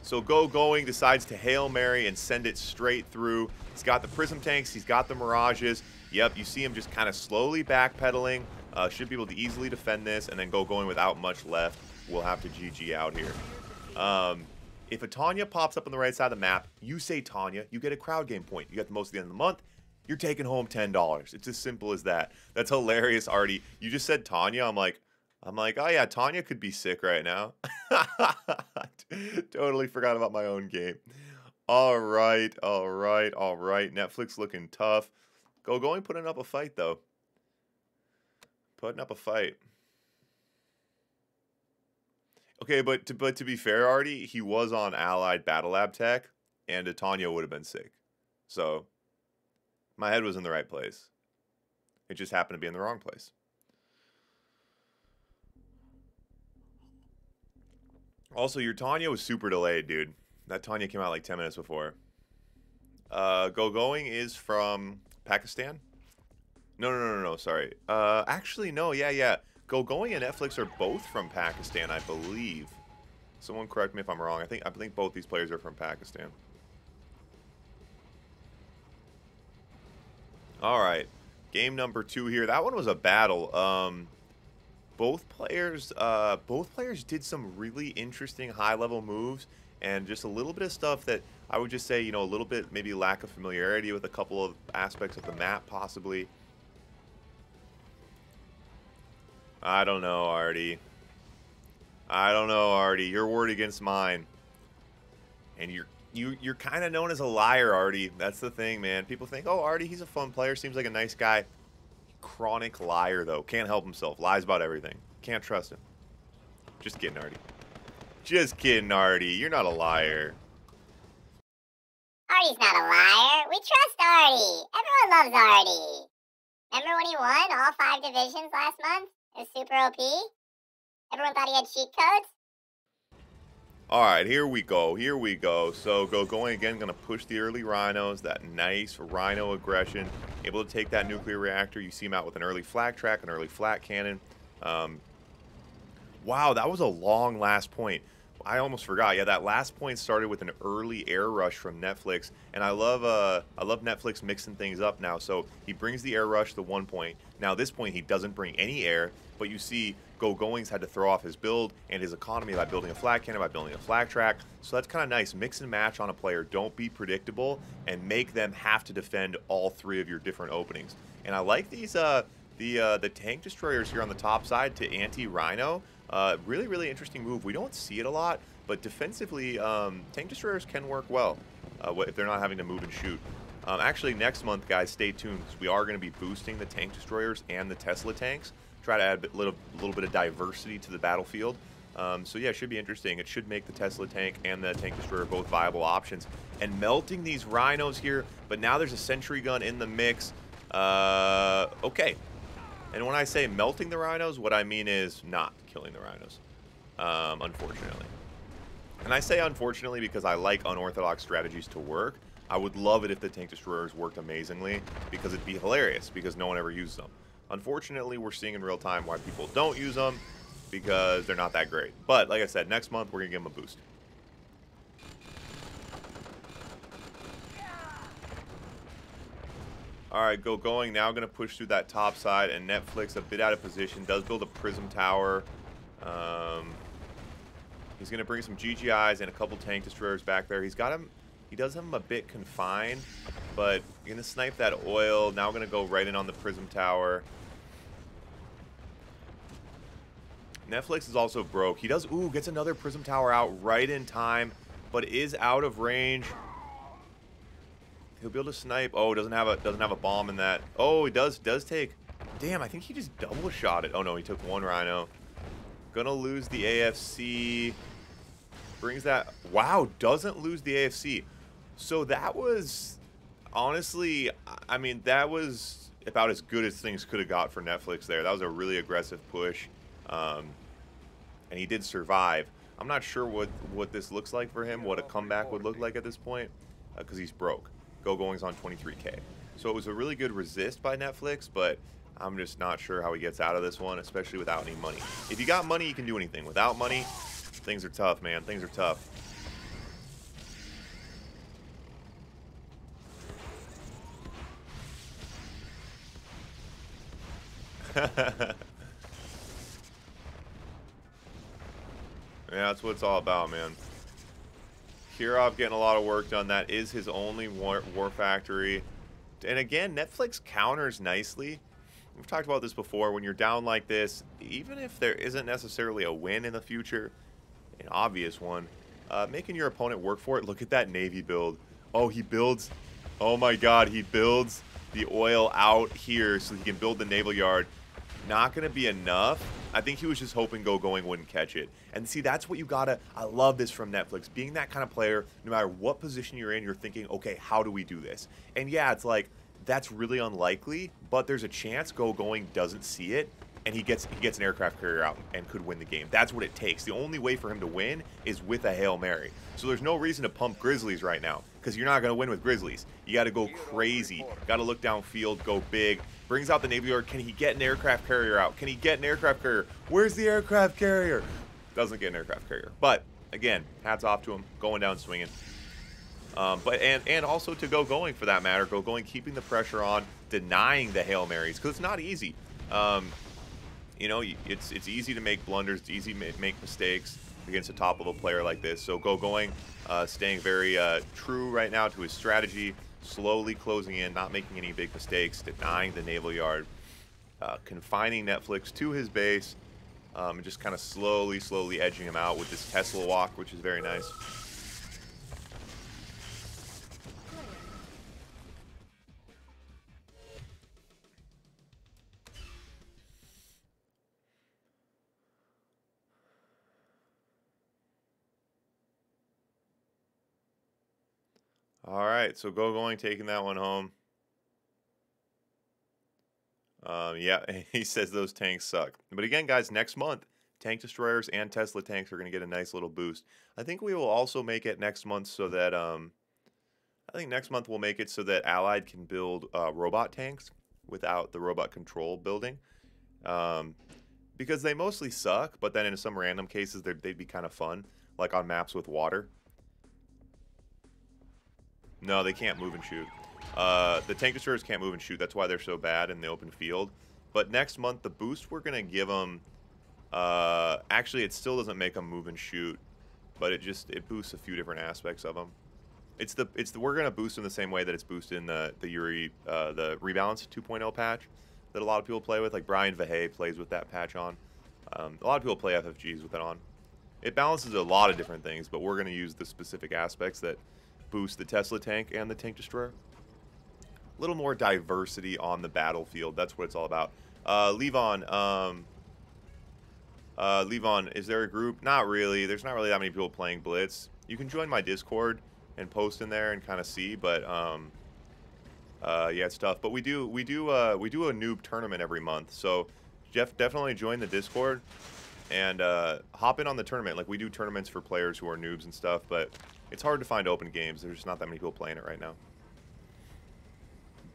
So going decides to Hail Mary and send it straight through. He's got the Prism tanks. He's got the Mirages. Yep, you see him just kind of slowly backpedaling. Should be able to easily defend this and then going without much left. We'll have to GG out here. If a Tanya pops up on the right side of the map, you say Tanya, you get a crowd game point. You get the most at the end of the month, you're taking home $10. It's as simple as that. That's hilarious, Artie. You just said Tanya. I'm like, oh yeah, Tanya could be sick right now. Totally forgot about my own game. All right, all right, all right. Netflix looking tough. Going putting up a fight though. Putting up a fight. Okay, but to be fair, Artie, he was on Allied Battle Lab Tech, and Tanya would have been sick. So my head was in the right place. It just happened to be in the wrong place. Also, your Tanya was super delayed, dude. That Tanya came out like 10 minutes before. Going is from Pakistan? No, sorry. Actually, no, yeah. Going and Netflix are both from Pakistan, I believe. Someone correct me if I'm wrong. I think both these players are from Pakistan. All right. Game number 2 here. That one was a battle. Both players did some really interesting high-level moves and just a little bit of stuff that I would just say, you know, a little bit maybe lack of familiarity with a couple of aspects of the map possibly. I don't know, Artie. I don't know, Artie. Your word against mine. And you're kind of known as a liar, Artie. That's the thing, man. People think, oh, Artie, he's a fun player, seems like a nice guy. Chronic liar, though. Can't help himself. Lies about everything. Can't trust him. Just kidding, Artie. Just kidding, Artie. You're not a liar. Artie's not a liar. We trust Artie. Everyone loves Artie. Remember when he won all 5 divisions last month? It was super OP. Everyone thought he had cheat codes. All right, here we go. Here we go. So going again, going to push the early rhinos. That nice rhino aggression. Able to take that nuclear reactor. You see him out with an early flak track, an early flat cannon. Wow, that was a long last point. I almost forgot. Yeah, that last point started with an early air rush from Netflix, and I love Netflix mixing things up now. So he brings the air rush to 1 point. Now this point he doesn't bring any air, but you see Going's had to throw off his build and his economy by building a flat cannon, by building a flag track. So that's kind of nice. Mix and match on a player. Don't be predictable and make them have to defend all 3 of your different openings. And I like these the tank destroyers here on the top side to anti-Rhino. Really, really interesting move. We don't see it a lot, but defensively, tank destroyers can work well if they're not having to move and shoot. Actually, next month, guys, stay tuned because we are going to be boosting the tank destroyers and the Tesla tanks. Try to add a little bit of diversity to the battlefield. So yeah, it should be interesting. It should make the Tesla tank and the tank destroyer both viable options. And melting these rhinos here, but now there's a sentry gun in the mix. Okay. And when I say melting the rhinos, what I mean is not killing the rhinos, unfortunately. And I say unfortunately because I like unorthodox strategies to work. I would love it if the tank destroyers worked amazingly because it'd be hilarious because no one ever uses them. Unfortunately, we're seeing in real time why people don't use them because they're not that great. But like I said, next month we're going to give them a boost. All right, going now. Going to push through that top side, and Netflix a bit out of position. Does build a prism tower. He's going to bring some GGIs and a couple tank destroyers back there. He's got him. He does have him a bit confined, but you're going to snipe that oil. Now going to go right in on the prism tower. Netflix is also broke. He does, gets another prism tower out right in time, but is out of range. He'll be able to snipe. Oh, doesn't have a bomb in that. Oh, he does take. Damn, I think he just double shot it. Oh no, he took 1 rhino. Gonna lose the AFC. Brings that. Wow, doesn't lose the AFC. So that was honestly, I mean, that was about as good as things could have got for Netflix there. That was a really aggressive push. And he did survive. I'm not sure what this looks like for him, what a comeback would look like at this point, because he's broke. Going's on 23K. So it was a really good resist by Netflix, but I'm just not sure how he gets out of this one, especially without any money. If you got money, you can do anything. Without money, things are tough, man. Things are tough. Yeah, that's what it's all about, man. Kirov getting a lot of work done. That is his only war factory. And again, Netflix counters nicely. We've talked about this before. When you're down like this, even if there isn't necessarily a win in the future, an obvious one, making your opponent work for it. Look at that Navy build. Oh, he builds. Oh my God, he builds the oil out here so he can build the naval yard. Not going to be enough. I think he was just hoping going wouldn't catch it. And see, that's what you gotta, I love this from Netflix. Being that kind of player, no matter what position you're in, you're thinking, okay, how do we do this? And yeah, it's like, that's really unlikely, but there's a chance going doesn't see it, and he gets an aircraft carrier out and could win the game. That's what it takes. The only way for him to win is with a Hail Mary. So there's no reason to pump Grizzlies right now, because you're not going to win with Grizzlies. You got to go crazy. Got to look downfield, go big. Brings out the Navy Yard. Can he get an aircraft carrier out? Can he get an aircraft carrier? Where's the aircraft carrier? Doesn't get an aircraft carrier. But, again, hats off to him. Going down swinging. And also to going for that matter. Going, keeping the pressure on, denying the Hail Marys, because it's not easy. You know, it's easy to make blunders. It's easy to make mistakes against a top-level player like this. So going, staying very true right now to his strategy, slowly closing in, not making any big mistakes, denying the naval yard, confining Netflix to his base, and just kind of slowly edging him out with this Tesla walk, which is very nice. All right, so going, taking that one home. Yeah, he says those tanks suck. But again, guys, next month, tank destroyers and Tesla tanks are going to get a nice little boost. I think we will also make it next month so that, I think next month we'll make it so that Allied can build robot tanks without the robot control building. Because they mostly suck, but then in some random cases, they'd be kind of fun, like on maps with water. No, they can't move and shoot. The tank destroyers can't move and shoot. That's why they're so bad in the open field. But next month, the boost we're going to give them... actually, it still doesn't make them move and shoot. But it boosts a few different aspects of them. We're going to boost them the same way that it's boosted in the Yuri, the Rebalance 2.0 patch that a lot of people play with. Like Brian Vahey plays with that patch on. A lot of people play FFGs with it on. It balances a lot of different things, but we're going to use the specific aspects that boost the Tesla tank and the tank destroyer. A little more diversity on the battlefield. That's what it's all about. Levon, is there a group? Not really. There's not really that many people playing Blitz. You can join my Discord and post in there and kind of see, but yeah, it's tough. But we do a noob tournament every month. So Jeff, definitely join the Discord and hop in on the tournament. Like, we do tournaments for players who are noobs and stuff, but it's hard to find open games. There's just not that many people playing it right now.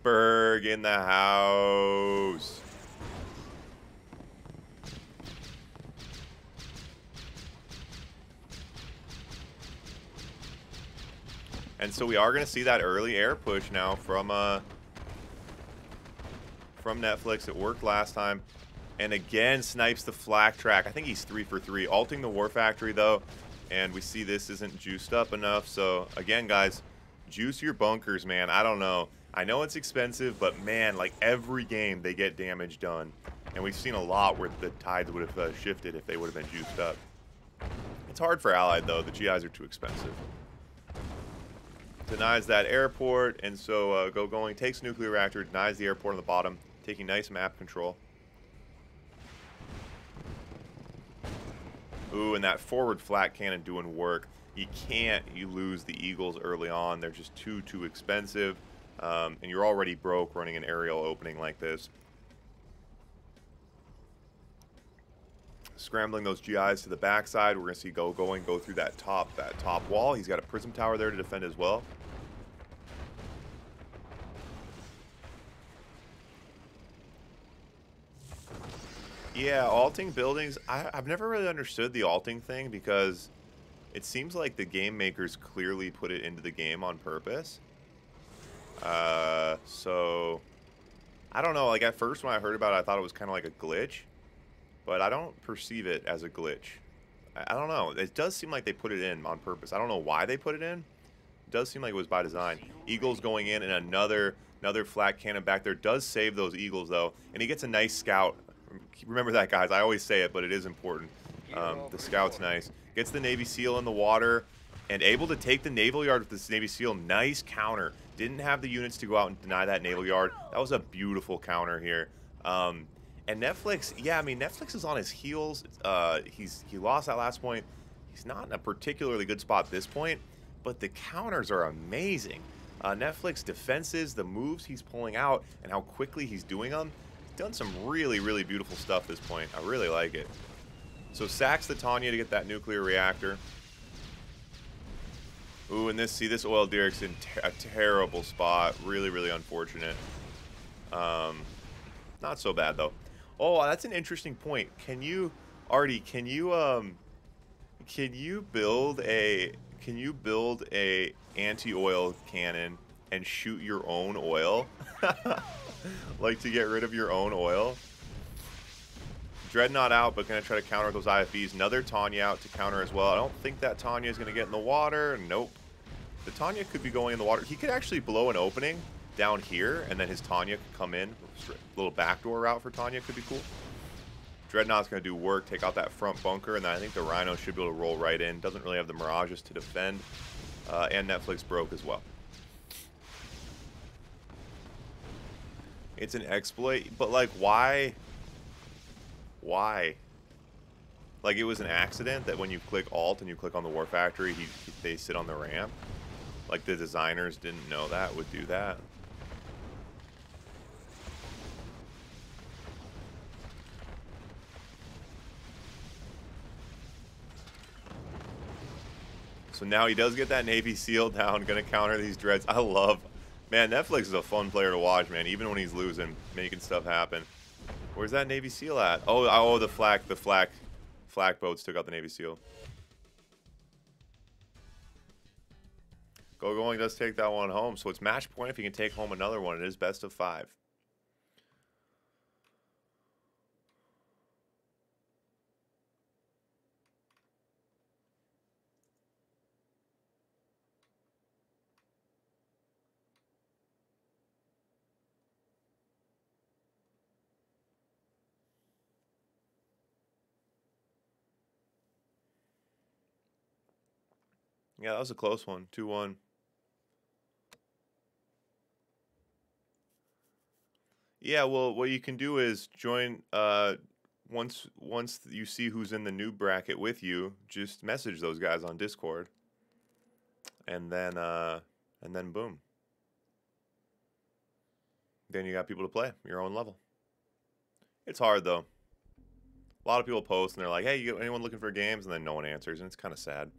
Berg in the house. And so we are going to see that early air push now from Netflix. It worked last time. And again, snipes the flak track. I think he's 3 for 3. Alting the War Factory, though. And we see this isn't juiced up enough. So, again, guys, juice your bunkers, man. I don't know. I know it's expensive, but, man, like, every game they get damage done. And we've seen a lot where the tides would have shifted if they would have been juiced up. It's hard for Allied, though. The GIs are too expensive. Denies that airport, and so going, takes nuclear reactor, denies the airport on the bottom, taking nice map control. Ooh, and that forward flat cannon doing work. You lose the Eagles early on. They're just too expensive. And you're already broke running an aerial opening like this. Scrambling those GIs to the backside. We're going to see go through that top wall. He's got a prism tower there to defend as well. Yeah, alting buildings. I've never really understood the alting thing because it seems like the game makers clearly put it into the game on purpose. So I don't know. Like, at first when I heard about it, I thought it was kind of like a glitch, but I don't perceive it as a glitch. I don't know. It does seem like they put it in on purpose. I don't know why they put it in. It does seem like it was by design. Eagles going in, and another flat cannon back there does save those Eagles though, and he gets a nice scout. Remember that, guys. I always say it, but it is important. The scout's nice. Gets the Navy SEAL in the water, and able to take the naval yard with this Navy SEAL. Nice counter. Didn't have the units to go out and deny that naval yard. That was a beautiful counter here. And Netflix, yeah, I mean, Netflix is on his heels. He lost that last point. He's not in a particularly good spot at this point, but the counters are amazing. Netflix defenses, the moves he's pulling out, and how quickly he's doing them. He's done some really, really beautiful stuff at this point. I really like it. So sacks the Tanya to get that nuclear reactor. Ooh, and this oil derrick's in a terrible spot. Really, really unfortunate. Not so bad though. Oh, that's an interesting point. Can you, Artie? Can you build a anti-oil cannon and shoot your own oil? Like to get rid of your own oil? Dreadnought out, but gonna try to counter those IFVs. Another Tanya out to counter as well. I don't think that Tanya is gonna get in the water. Nope. The Tanya could be going in the water. He could actually blow an opening down here, and then his Tanya could come in. A little backdoor route for Tanya could be cool. Dreadnought's gonna do work, take out that front bunker, and then I think the Rhino should be able to roll right in. Doesn't really have the Mirages to defend, and Netflix broke as well. It's an exploit, but like, why? Why? Like, it was an accident that when you click Alt and you click on the War Factory, they sit on the ramp? Like, the designers didn't know that would do that? So now he does get that Navy SEAL down, gonna counter these dreads. I love, man, Netflix is a fun player to watch, man. Even when he's losing, making stuff happen. Where's that Navy SEAL at? Oh, the flak boats took out the Navy SEAL. Going does take that one home, so it's match point if he can take home another one. It is best of 5. Yeah, that was a close one. 2-1. Yeah, well, what you can do is join, once you see who's in the new bracket with you, just message those guys on Discord. And then boom. Then you got people to play your own level. It's hard, though. A lot of people post, and they're like, hey, anyone looking for games? And then no one answers, and it's kind of sad.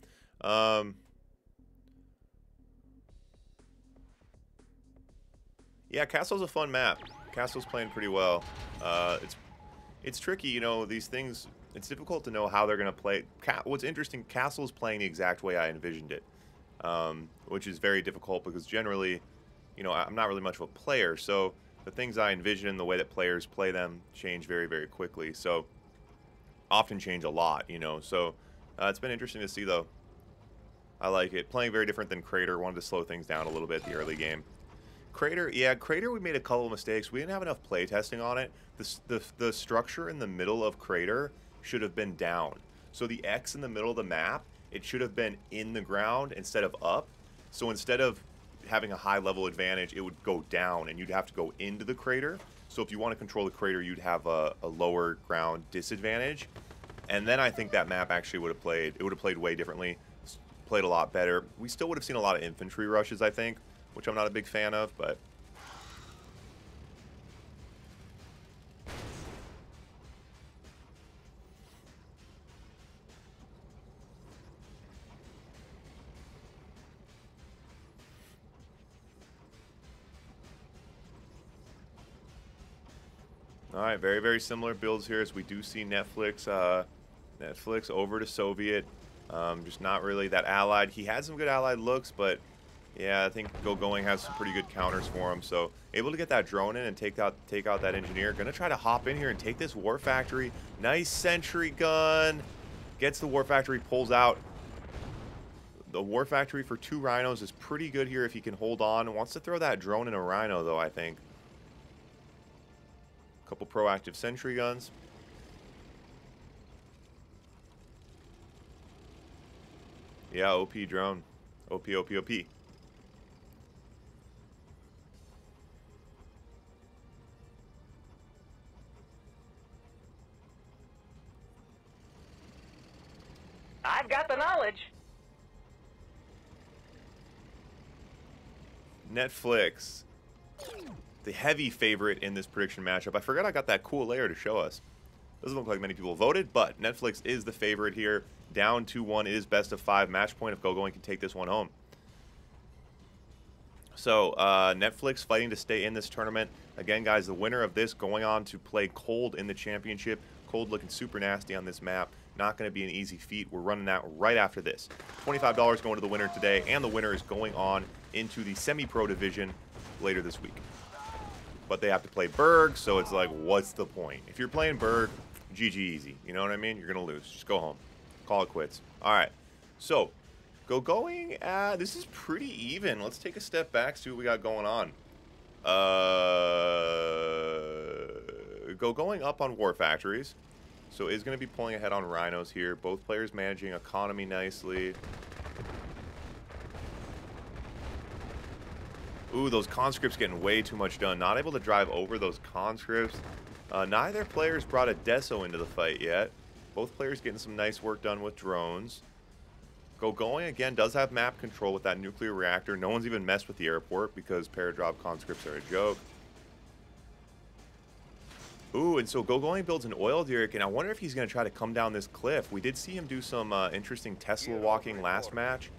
Yeah, Castle's a fun map. Castle's playing pretty well. It's tricky, you know, these things, it's difficult to know how they're going to play. What's interesting, Castle's playing the exact way I envisioned it, which is very difficult because generally, you know, I'm not really much of a player, so the things I envision, the way that players play them, change very, very quickly. So, often change a lot, you know. So, it's been interesting to see, though. I like it. Playing very different than Crater. Wanted to slow things down a little bit the early game. Crater, yeah, Crater, we made a couple of mistakes. We didn't have enough play testing on it. The structure in the middle of Crater should have been down. So the X in the middle of the map, it should have been in the ground instead of up. So instead of having a high level advantage, it would go down and you'd have to go into the crater. So if you want to control the crater, you'd have a lower ground disadvantage. And then I think that map actually would have played, it would have played way differently, played a lot better. We still would have seen a lot of infantry rushes, I think, which I'm not a big fan of, but all right, very, very similar builds here as we do see Netflix over to Soviet. Just not really that allied. He had some good allied looks, but yeah, I think Going has some pretty good counters for him. So able to get that drone in and take out that engineer. Gonna try to hop in here and take this War Factory. Nice sentry gun. Gets the War Factory, pulls out. The War Factory for 2 Rhinos is pretty good here if he can hold on. Wants to throw that drone in a Rhino, though, I think. Couple proactive sentry guns. Yeah, OP drone. OP, OP, OP. I've got the knowledge. Netflix, the heavy favorite in this prediction matchup. I forgot I got that cool layer to show us. Doesn't look like many people voted, but Netflix is the favorite here. Down 2-1. It is best of 5 match point if GoGoing can take this one home. So, Netflix fighting to stay in this tournament. Again, guys, the winner of this going on to play Cold in the championship. Cold looking super nasty on this map. Not going to be an easy feat. We're running that right after this. $25 going to the winner today, and the winner is going on into the semi-pro division later this week. But they have to play Berg, so it's like, what's the point? If you're playing Berg, GG easy. You know what I mean? You're going to lose. Just go home. Call it quits. All right. So, GoGoing, this is pretty even. Let's take a step back, see what we got going on. GoGoing up on War Factories. So is going to be pulling ahead on Rhinos here. Both players managing economy nicely. Ooh, those conscripts getting way too much done. Not able to drive over those conscripts. Neither player's brought a Deso into the fight yet. Both players getting some nice work done with drones. GoGoing, again, does have map control with that nuclear reactor. No one's even messed with the airport because paradrop conscripts are a joke. Ooh, and so GoGoing builds an oil derrick, and I wonder if he's going to try to come down this cliff. We did see him do some interesting Tesla walking last match.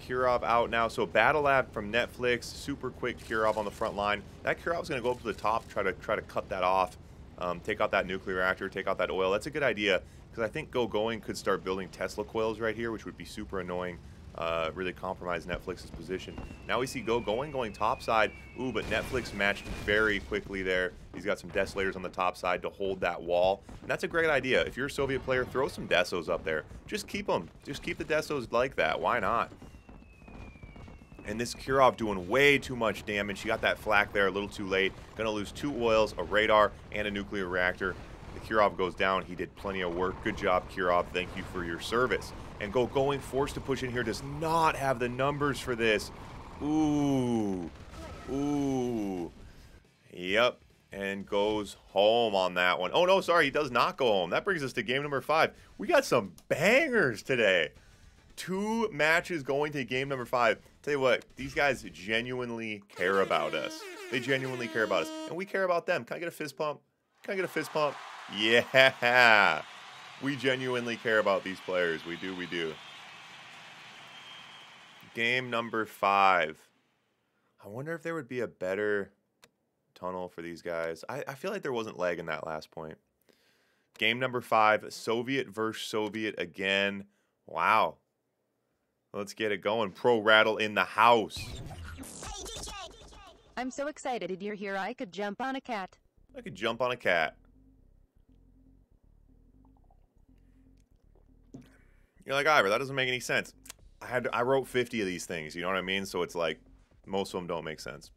Kirov out now. So Battle Lab from Netflix, super quick Kirov on the front line. That Kirov's going to go up to the top, try to cut that off, take out that nuclear reactor, take out that oil. That's a good idea because I think GoGoing could start building Tesla coils right here, which would be super annoying. Really compromise Netflix's position. Now we see GoGoing going topside. Ooh, but Netflix matched very quickly there. He's got some Desolators on the top side to hold that wall. And that's a great idea. If you're a Soviet player, throw some Desos up there. Just keep them. Just keep the Desos like that. Why not? And this Kirov doing way too much damage. He got that flak there a little too late. Gonna lose 2 oils, a radar, and a nuclear reactor. The Kirov goes down. He did plenty of work. Good job, Kirov. Thank you for your service. And GoGoing, forced to push in here, does not have the numbers for this. Ooh. Ooh. Yep. And goes home on that one. Oh, no, sorry. He does not go home. That brings us to game number 5. We got some bangers today. 2 matches going to game number 5. Tell you what, these guys genuinely care about us. They genuinely care about us. And we care about them. Can I get a fist pump? Can I get a fist pump? Yeah. We genuinely care about these players. We do, we do. Game number 5. I wonder if there would be a better tunnel for these guys. I feel like there wasn't lag in that last point. Game number 5, Soviet versus Soviet again. Wow. Let's get it going. Pro Rattle in the house. I'm so excited you're here I could jump on a cat. I could jump on a cat. You're like, Ivor, that doesn't make any sense. I wrote 50 of these things, you know what I mean? So it's like, most of them don't make sense.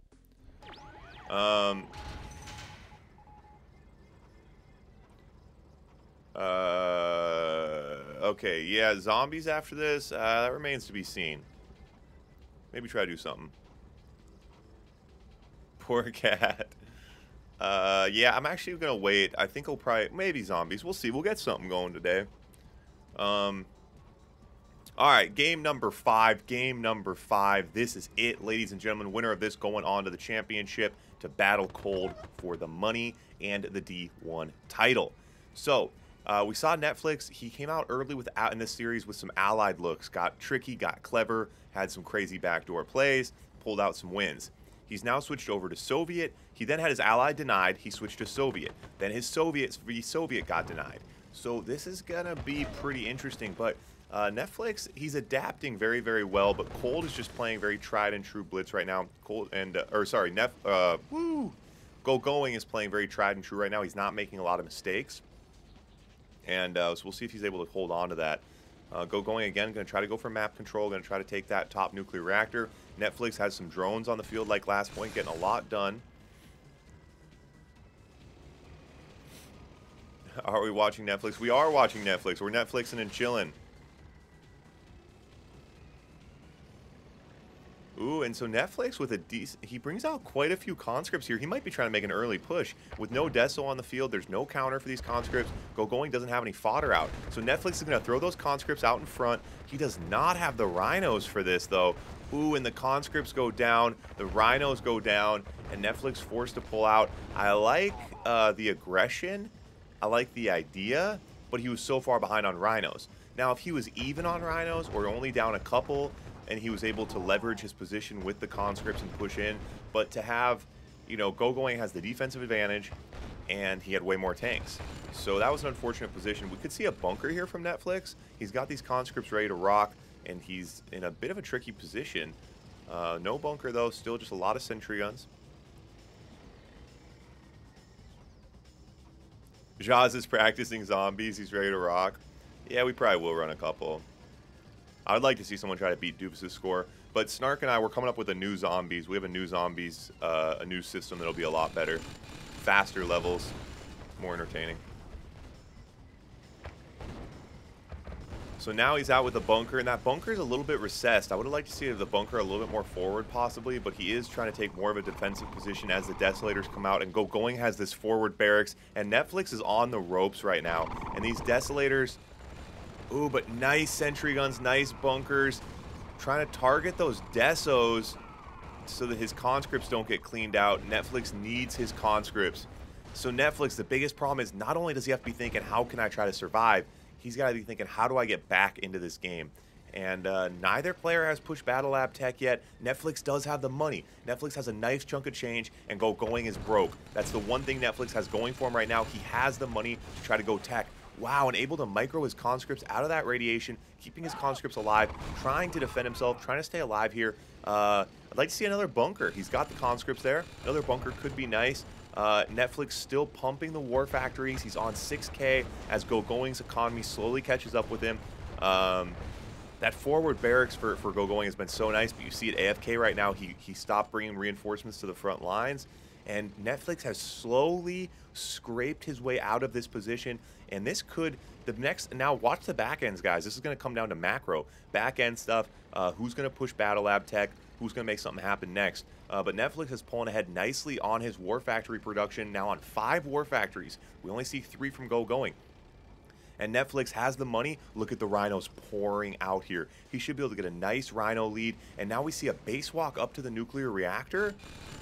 Okay, yeah, zombies after this, that remains to be seen. Maybe try to do something. Poor cat. Yeah, I'm actually gonna wait. I think I'll probably, maybe zombies. We'll see. We'll get something going today. All right, game number 5. Game number 5. This is it, ladies and gentlemen. Winner of this going on to the championship to battle Cold for the money and the D1 title. So, we saw Netflix. He came out early in this series with some allied looks. Got tricky, got clever, had some crazy backdoor plays, pulled out some wins. He's now switched over to Soviet. He then had his ally denied. He switched to Soviet. Then his Soviet got denied. So this is going to be pretty interesting. But Netflix, he's adapting very, very well. But Cold is just playing very tried and true Blitz right now. GoGoing is playing very tried and true right now. He's not making a lot of mistakes. And so we'll see if he's able to hold on to that. GoGoing again, going to try to go for map control, going to try to take that top nuclear reactor. Netflix has some drones on the field like last point, getting a lot done. Are we watching Netflix? We are watching Netflix. We're Netflixing and chilling. Ooh, and so Netflix with a decent, he brings out quite a few conscripts here. He might be trying to make an early push. With no Deso on the field, there's no counter for these conscripts. Going doesn't have any fodder out. So Netflix is going to throw those conscripts out in front. He does not have the rhinos for this, though. Ooh, and the conscripts go down, the rhinos go down, and Netflix forced to pull out. I like the aggression. I like the idea, but he was so far behind on rhinos. Now, if he was even on rhinos or only down a couple, and he was able to leverage his position with the conscripts and push in. But to have, you know, Going has the defensive advantage, and he had way more tanks. So that was an unfortunate position. We could see a bunker here from Netflix. He's got these conscripts ready to rock, and he's in a bit of a tricky position. No bunker, though. Still just a lot of sentry guns. Jaz is practicing zombies. He's ready to rock. Yeah, we probably will run a couple. I would like to see someone try to beat Doofus' score, but Snark and I, we're coming up with a new zombies. We have a new zombies, a new system that'll be a lot better. Faster levels, more entertaining. So now he's out with the bunker, and that bunker is a little bit recessed. I would have liked to see the bunker a little bit more forward possibly, but he is trying to take more of a defensive position as the Desolators come out, and Going has this forward barracks, and Netflix is on the ropes right now, and these Desolators... Ooh, but nice sentry guns, nice bunkers. Trying to target those Desos so that his conscripts don't get cleaned out. Netflix needs his conscripts. So Netflix, the biggest problem is not only does he have to be thinking, how can I try to survive? He's got to be thinking, how do I get back into this game? And neither player has pushed Battle Lab tech yet. Netflix does have the money. Netflix has a nice chunk of change, and Going is broke. That's the one thing Netflix has going for him right now. He has the money to try to go tech. Wow, and able to micro his conscripts out of that radiation, keeping his conscripts alive, trying to defend himself, trying to stay alive here. I'd like to see another bunker. He's got the conscripts there. Another bunker could be nice. Netflix still pumping the war factories. He's on 6K as Going's economy slowly catches up with him. That forward barracks for Going has been so nice, but you see it AFK right now. He stopped bringing reinforcements to the front lines, and Netflix has slowly scraped his way out of this position, and this could, now watch the back ends, guys. This is going to come down to macro. Back end stuff, who's going to push Battle Lab tech, who's going to make something happen next. But Netflix is pulling ahead nicely on his War Factory production, now on 5 War Factories. We only see 3 from Going. And Netflix has the money. Look at the rhinos pouring out here. He should be able to get a nice rhino lead. And now we see a base walk up to the nuclear reactor.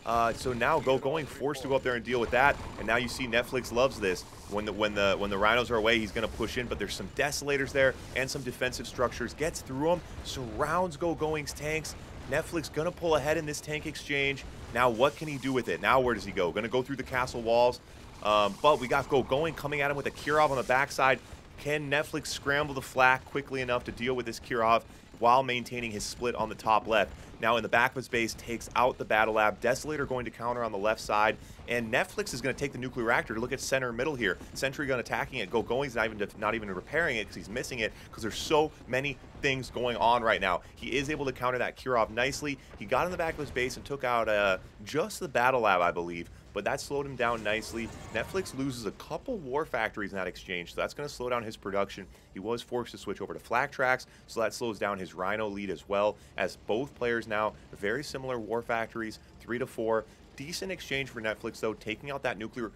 So now Going forced to go up there and deal with that. And now you see Netflix loves this. When the rhinos are away, he's going to push in. But there's some desolators there and some defensive structures. Gets through them, surrounds Going's tanks. Netflix going to pull ahead in this tank exchange. Now what can he do with it? Now where does he go? Going to go through the castle walls. But we got Going coming at him with a Kirov on the backside. Can Netflix scramble the flak quickly enough to deal with this Kirov while maintaining his split on the top left? Now in the back of his base, takes out the Battle Lab. Desolator going to counter on the left side. And Netflix is going to take the nuclear reactor. Look at center middle here. Sentry gun attacking it. Going's not even repairing it because he's missing it because there's so many things going on right now. He is able to counter that Kirov nicely. He got in the back of his base and took out just the Battle Lab, I believe. But that slowed him down nicely. Netflix loses a couple war factories in that exchange, so that's going to slow down his production. He was forced to switch over to flak tracks, so that slows down his rhino lead as well, as both players now very similar war factories, 3 to 4. Decent exchange for Netflix, though, taking out that nuclear...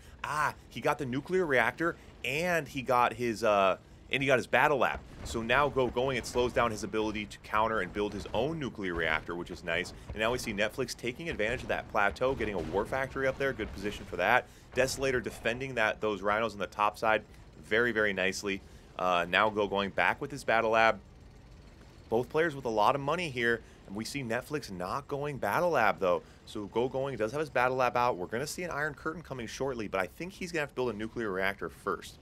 he got the nuclear reactor, and he got his Battle Lab. So now Going, it slows down his ability to counter and build his own nuclear reactor, which is nice. And now we see Netflix taking advantage of that plateau, getting a war factory up there. Good position for that. Desolator defending those rhinos on the top side very, very nicely. Now Going back with his Battle Lab. Both players with a lot of money here. And we see Netflix not going Battle Lab, though. So Going does have his Battle Lab out. We're going to see an Iron Curtain coming shortly, but I think he's going to have to build a nuclear reactor first.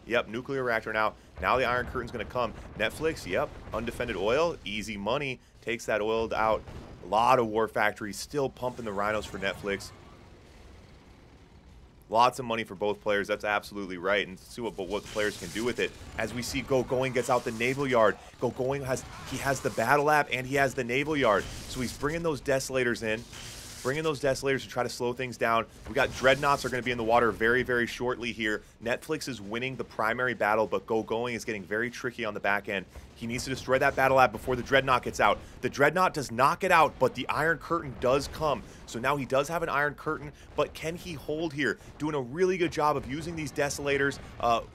Yep, nuclear reactor now. Now the Iron Curtain's going to come. Netflix, yep, undefended oil, easy money. Takes that oil out. A lot of war factories still pumping the rhinos for Netflix. Lots of money for both players. That's absolutely right. And see what the players can do with it. As we see Going gets out the naval yard. Going has the Battle Lab and he has the naval yard. So he's bringing those desolators in. Bringing those desolators to try to slow things down. We got dreadnoughts are going to be in the water very, very shortly here. Netflix is winning the primary battle, but Going is getting very tricky on the back end. He needs to destroy that battle lab before the Dreadnought gets out. The Dreadnought does not get out, but the Iron Curtain does come. So now he does have an Iron Curtain, but can he hold here? Doing a really good job of using these Desolators.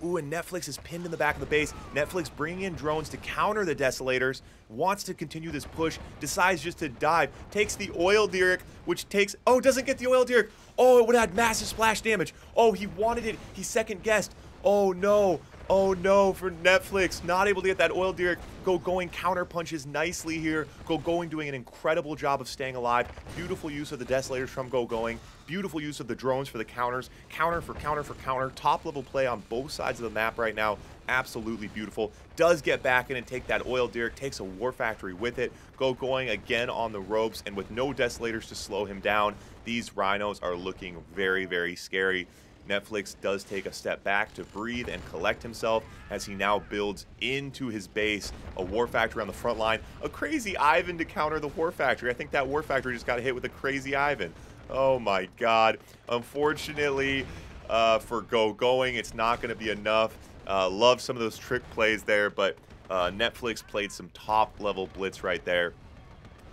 Ooh, and Netflix is pinned in the back of the base. Netflix bringing in drones to counter the Desolators. Wants to continue this push. Decides just to dive. Takes the Oil Derrick, which takes... Oh, doesn't get the Oil Derrick. Oh, it would have had massive splash damage. Oh, he wanted it. He second guessed. Oh, no. Oh no, for Netflix, not able to get that Oil Derrick. Going counter punches nicely here. Going doing an incredible job of staying alive. Beautiful use of the Desolators from Going. Beautiful use of the drones for the counters. Counter for counter for counter. Top level play on both sides of the map right now. Absolutely beautiful. Does get back in and take that Oil Derrick. Takes a War Factory with it. Going again on the ropes, and with no Desolators to slow him down, these Rhinos are looking very, very scary. Netflix does take a step back to breathe and collect himself as he now builds into his base a War Factory on the front line. A Crazy Ivan to counter the War Factory. I think that War Factory just got hit with a Crazy Ivan. Oh my god. Unfortunately for Going, it's not going to be enough. Love some of those trick plays there, but Netflix played some top level blitz right there.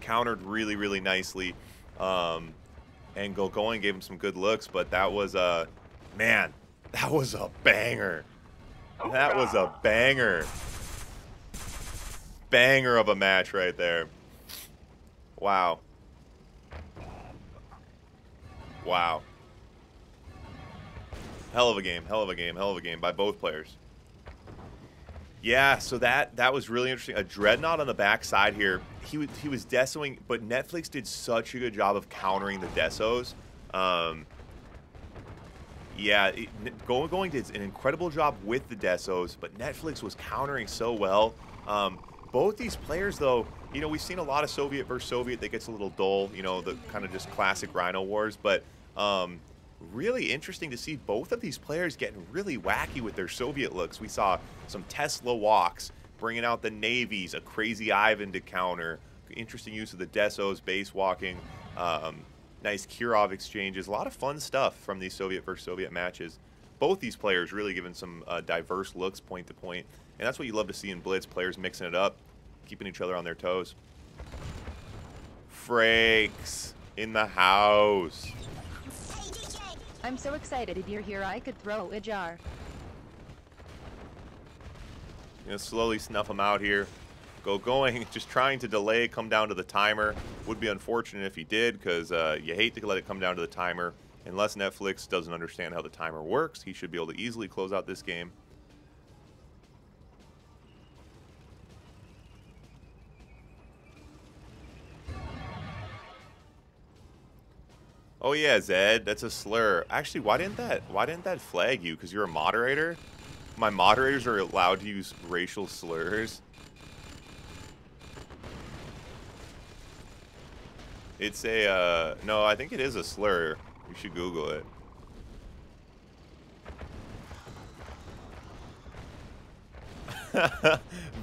Countered really, really nicely. And Going gave him some good looks, but that was man, that was a banger. That was a banger. Banger of a match right there. Wow. Wow. Hell of a game, hell of a game, hell of a game by both players. Yeah, so that was really interesting. A Dreadnought on the backside here. He was desoing, but Netflix did such a good job of countering the desos. Yeah, Going did an incredible job with the desos, but Netflix was countering so well. Both these players, though, you know, we've seen a lot of Soviet versus Soviet that gets a little dull, you know, the kind of just classic Rhino Wars, but really interesting to see both of these players getting really wacky with their Soviet looks. We saw some Tesla walks, bringing out the navies, a Crazy Ivan to counter, interesting use of the desos, base walking, nice Kirov exchanges, a lot of fun stuff from these Soviet versus Soviet matches. Both these players really giving some diverse looks point to point, and that's what you love to see in Blitz, players mixing it up, keeping each other on their toes. Frakes in the house. I'm so excited if you're here I could throw a jar. You know, slowly snuff him out here. Going, just trying to delay, come down to the timer. Would be unfortunate if he did, because you hate to let it come down to the timer. Unless Netflix doesn't understand how the timer works, he should be able to easily close out this game. Oh yeah, Zed, that's a slur. Actually, why didn't that flag you? Because you're a moderator? My moderators are allowed to use racial slurs. It's a, no, I think it is a slur. You should Google it.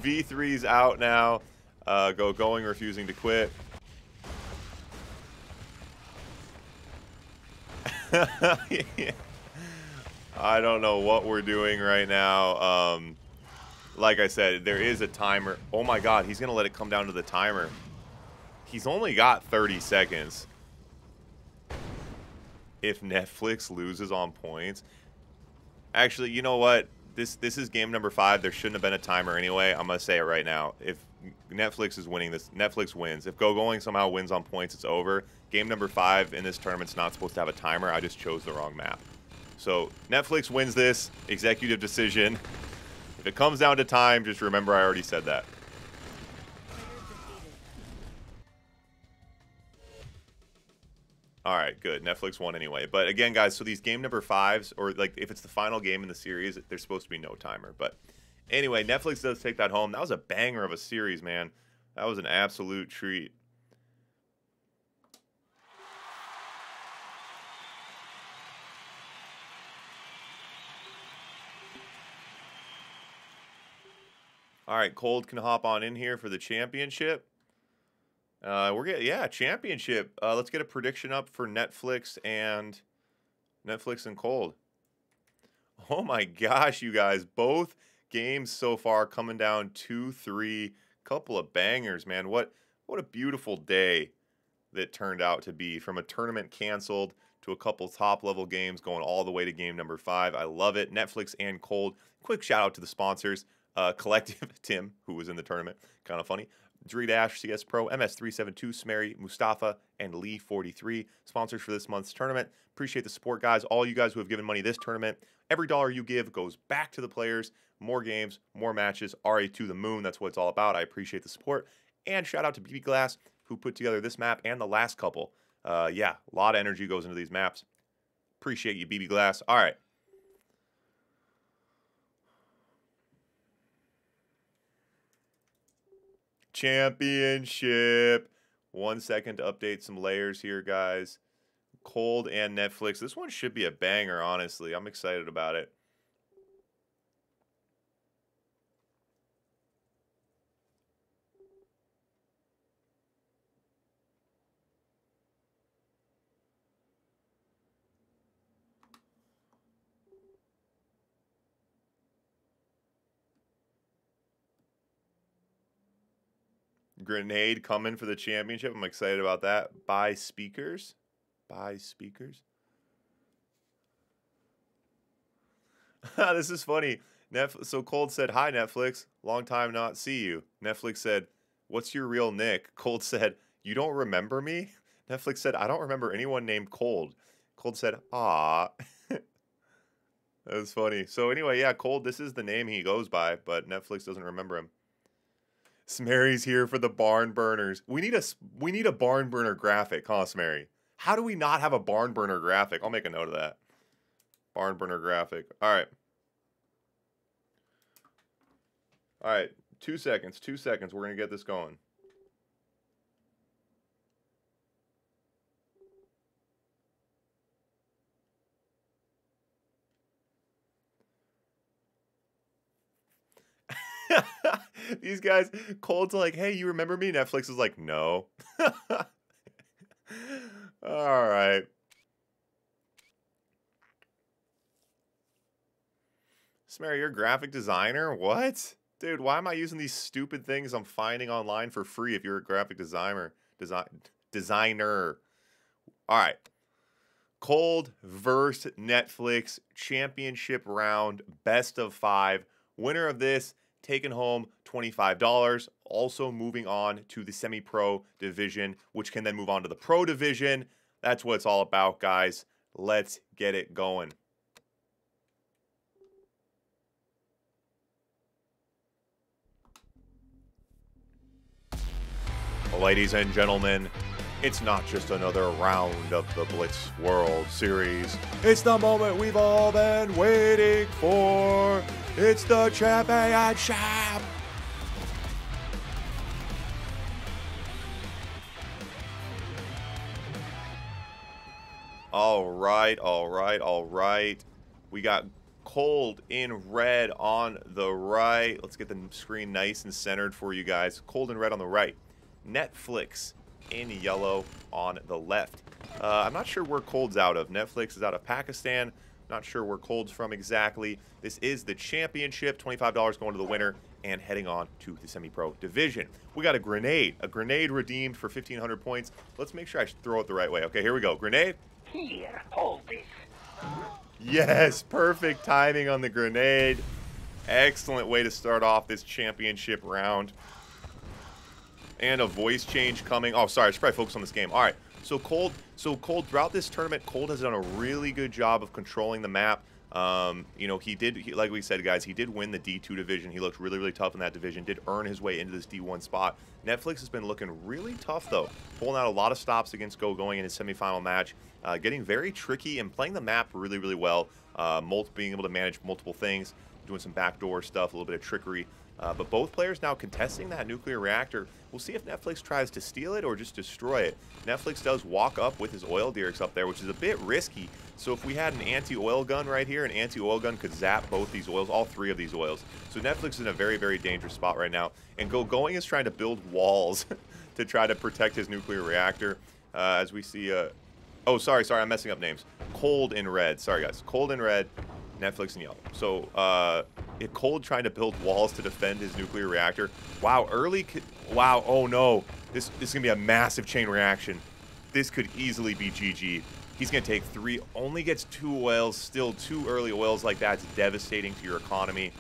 V3's out now. Going, refusing to quit. Yeah. I don't know what we're doing right now. Like I said, there is a timer. Oh my god, he's going to let it come down to the timer. He's only got 30 seconds. If Netflix loses on points. Actually, you know what? This is game number 5. There shouldn't have been a timer anyway. I'm going to say it right now. If Netflix is winning this, Netflix wins. If Going somehow wins on points, it's over. Game number 5 in this tournament's not supposed to have a timer. I just chose the wrong map. So Netflix wins this. Executive decision. If it comes down to time, just remember I already said that. All right, good. Netflix won anyway. But again, guys, so these game number 5s, or like if it's the final game in the series, there's supposed to be no timer. But anyway, Netflix does take that home. That was a banger of a series, man. That was an absolute treat. All right, Cold can hop on in here for the championship. We're getting, yeah, championship. Let's get a prediction up for Netflix and Cold. Oh my gosh, you guys, both games so far, coming down 2-3. Couple of bangers, man. What a beautiful day that turned out to be, from a tournament canceled to a couple top-level games going all the way to game number 5. I love it. Netflix and Cold. Quick shout-out to the sponsors. Collective, Tim, who was in the tournament. Kind of funny. Dredash, CS Pro, MS372, Smary, Mustafa, and Lee43. Sponsors for this month's tournament. Appreciate the support, guys. All you guys who have given money this tournament. Every dollar you give goes back to the players. More games, more matches. RA to the moon. That's what it's all about. I appreciate the support. And shout out to BB Glass, who put together this map and the last couple. Yeah, a lot of energy goes into these maps. Appreciate you, BB Glass. All right. Championship. 1 second to update some layers here, guys. Cold and Netflix. This one should be a banger, honestly. I'm excited about it. Grenade coming for the championship. I'm excited about that. Buy speakers. Buy speakers. This is funny. So Cold said, "Hi, Netflix. Long time not see you." Netflix said, "What's your real nick?" Cold said, "You don't remember me?" Netflix said, "I don't remember anyone named Cold." Cold said, "Ah." That was funny. So anyway, yeah, Cold, this is the name he goes by, but Netflix doesn't remember him. Smary's here for the barn burners. We need a barn burner graphic, huh, Smary? How do we not have a barn burner graphic? I'll make a note of that. Barn burner graphic. All right. All right. 2 seconds. 2 seconds. We're going to get this going. These guys, Cold's like, "Hey, you remember me?" Netflix is like, "No." All right. Smary, you're a graphic designer? What? Dude, why am I using these stupid things I'm finding online for free if you're a graphic designer? Designer. All right. Cold versus Netflix championship round, best of 5. Winner of this taking home $25. Also moving on to the semi-pro division, which can then move on to the pro division. That's what it's all about, guys. Let's get it going. Ladies and gentlemen, it's not just another round of the Blitz World Series. It's the moment we've all been waiting for. It's the championship. All right, all right, all right. We got Cold in red on the right. Let's get the screen nice and centered for you guys. Cold in red on the right. Netflix in yellow on the left. I'm not sure where Cold's out of. Netflix is out of Pakistan. Not sure where Cold's from exactly. This is the championship. $25 going to the winner and heading on to the semi-pro division. We got a grenade. A grenade redeemed for 1,500 points. Let's make sure I throw it the right way. Okay, here we go. Grenade. Here, hold this. Yes, perfect timing on the grenade. Excellent way to start off this championship round. And a voice change coming. Oh, sorry, I should probably focus on this game. All right, so Cold throughout this tournament, Cold has done a really good job of controlling the map. You know, like we said, guys, he did win the D2 division. He looked really, really tough in that division. Did earn his way into this D1 spot. Netflix has been looking really tough, though. Pulling out a lot of stops against Go going in his semifinal match. Getting very tricky and playing the map really, really well. Being able to manage multiple things. Doing some backdoor stuff, a little bit of trickery. But both players now contesting that nuclear reactor. We'll see if Netflix tries to steal it or just destroy it. Netflix does walk up with his oil derricks up there, which is a bit risky. So if we had an anti-oil gun right here, an anti-oil gun could zap both these oils, all 3 of these oils. So Netflix is in a very, very dangerous spot right now. And Going is trying to build walls to try to protect his nuclear reactor. As we see... oh, sorry, I'm messing up names. Cold in red. Sorry, guys. Cold in red, Netflix in yellow. So, Cold trying to build walls to defend his nuclear reactor. Wow, wow, oh no. This is going to be a massive chain reaction. This could easily be GG. He's going to take 3, only gets 2 oils, still 2 early oils like that's devastating to your economy.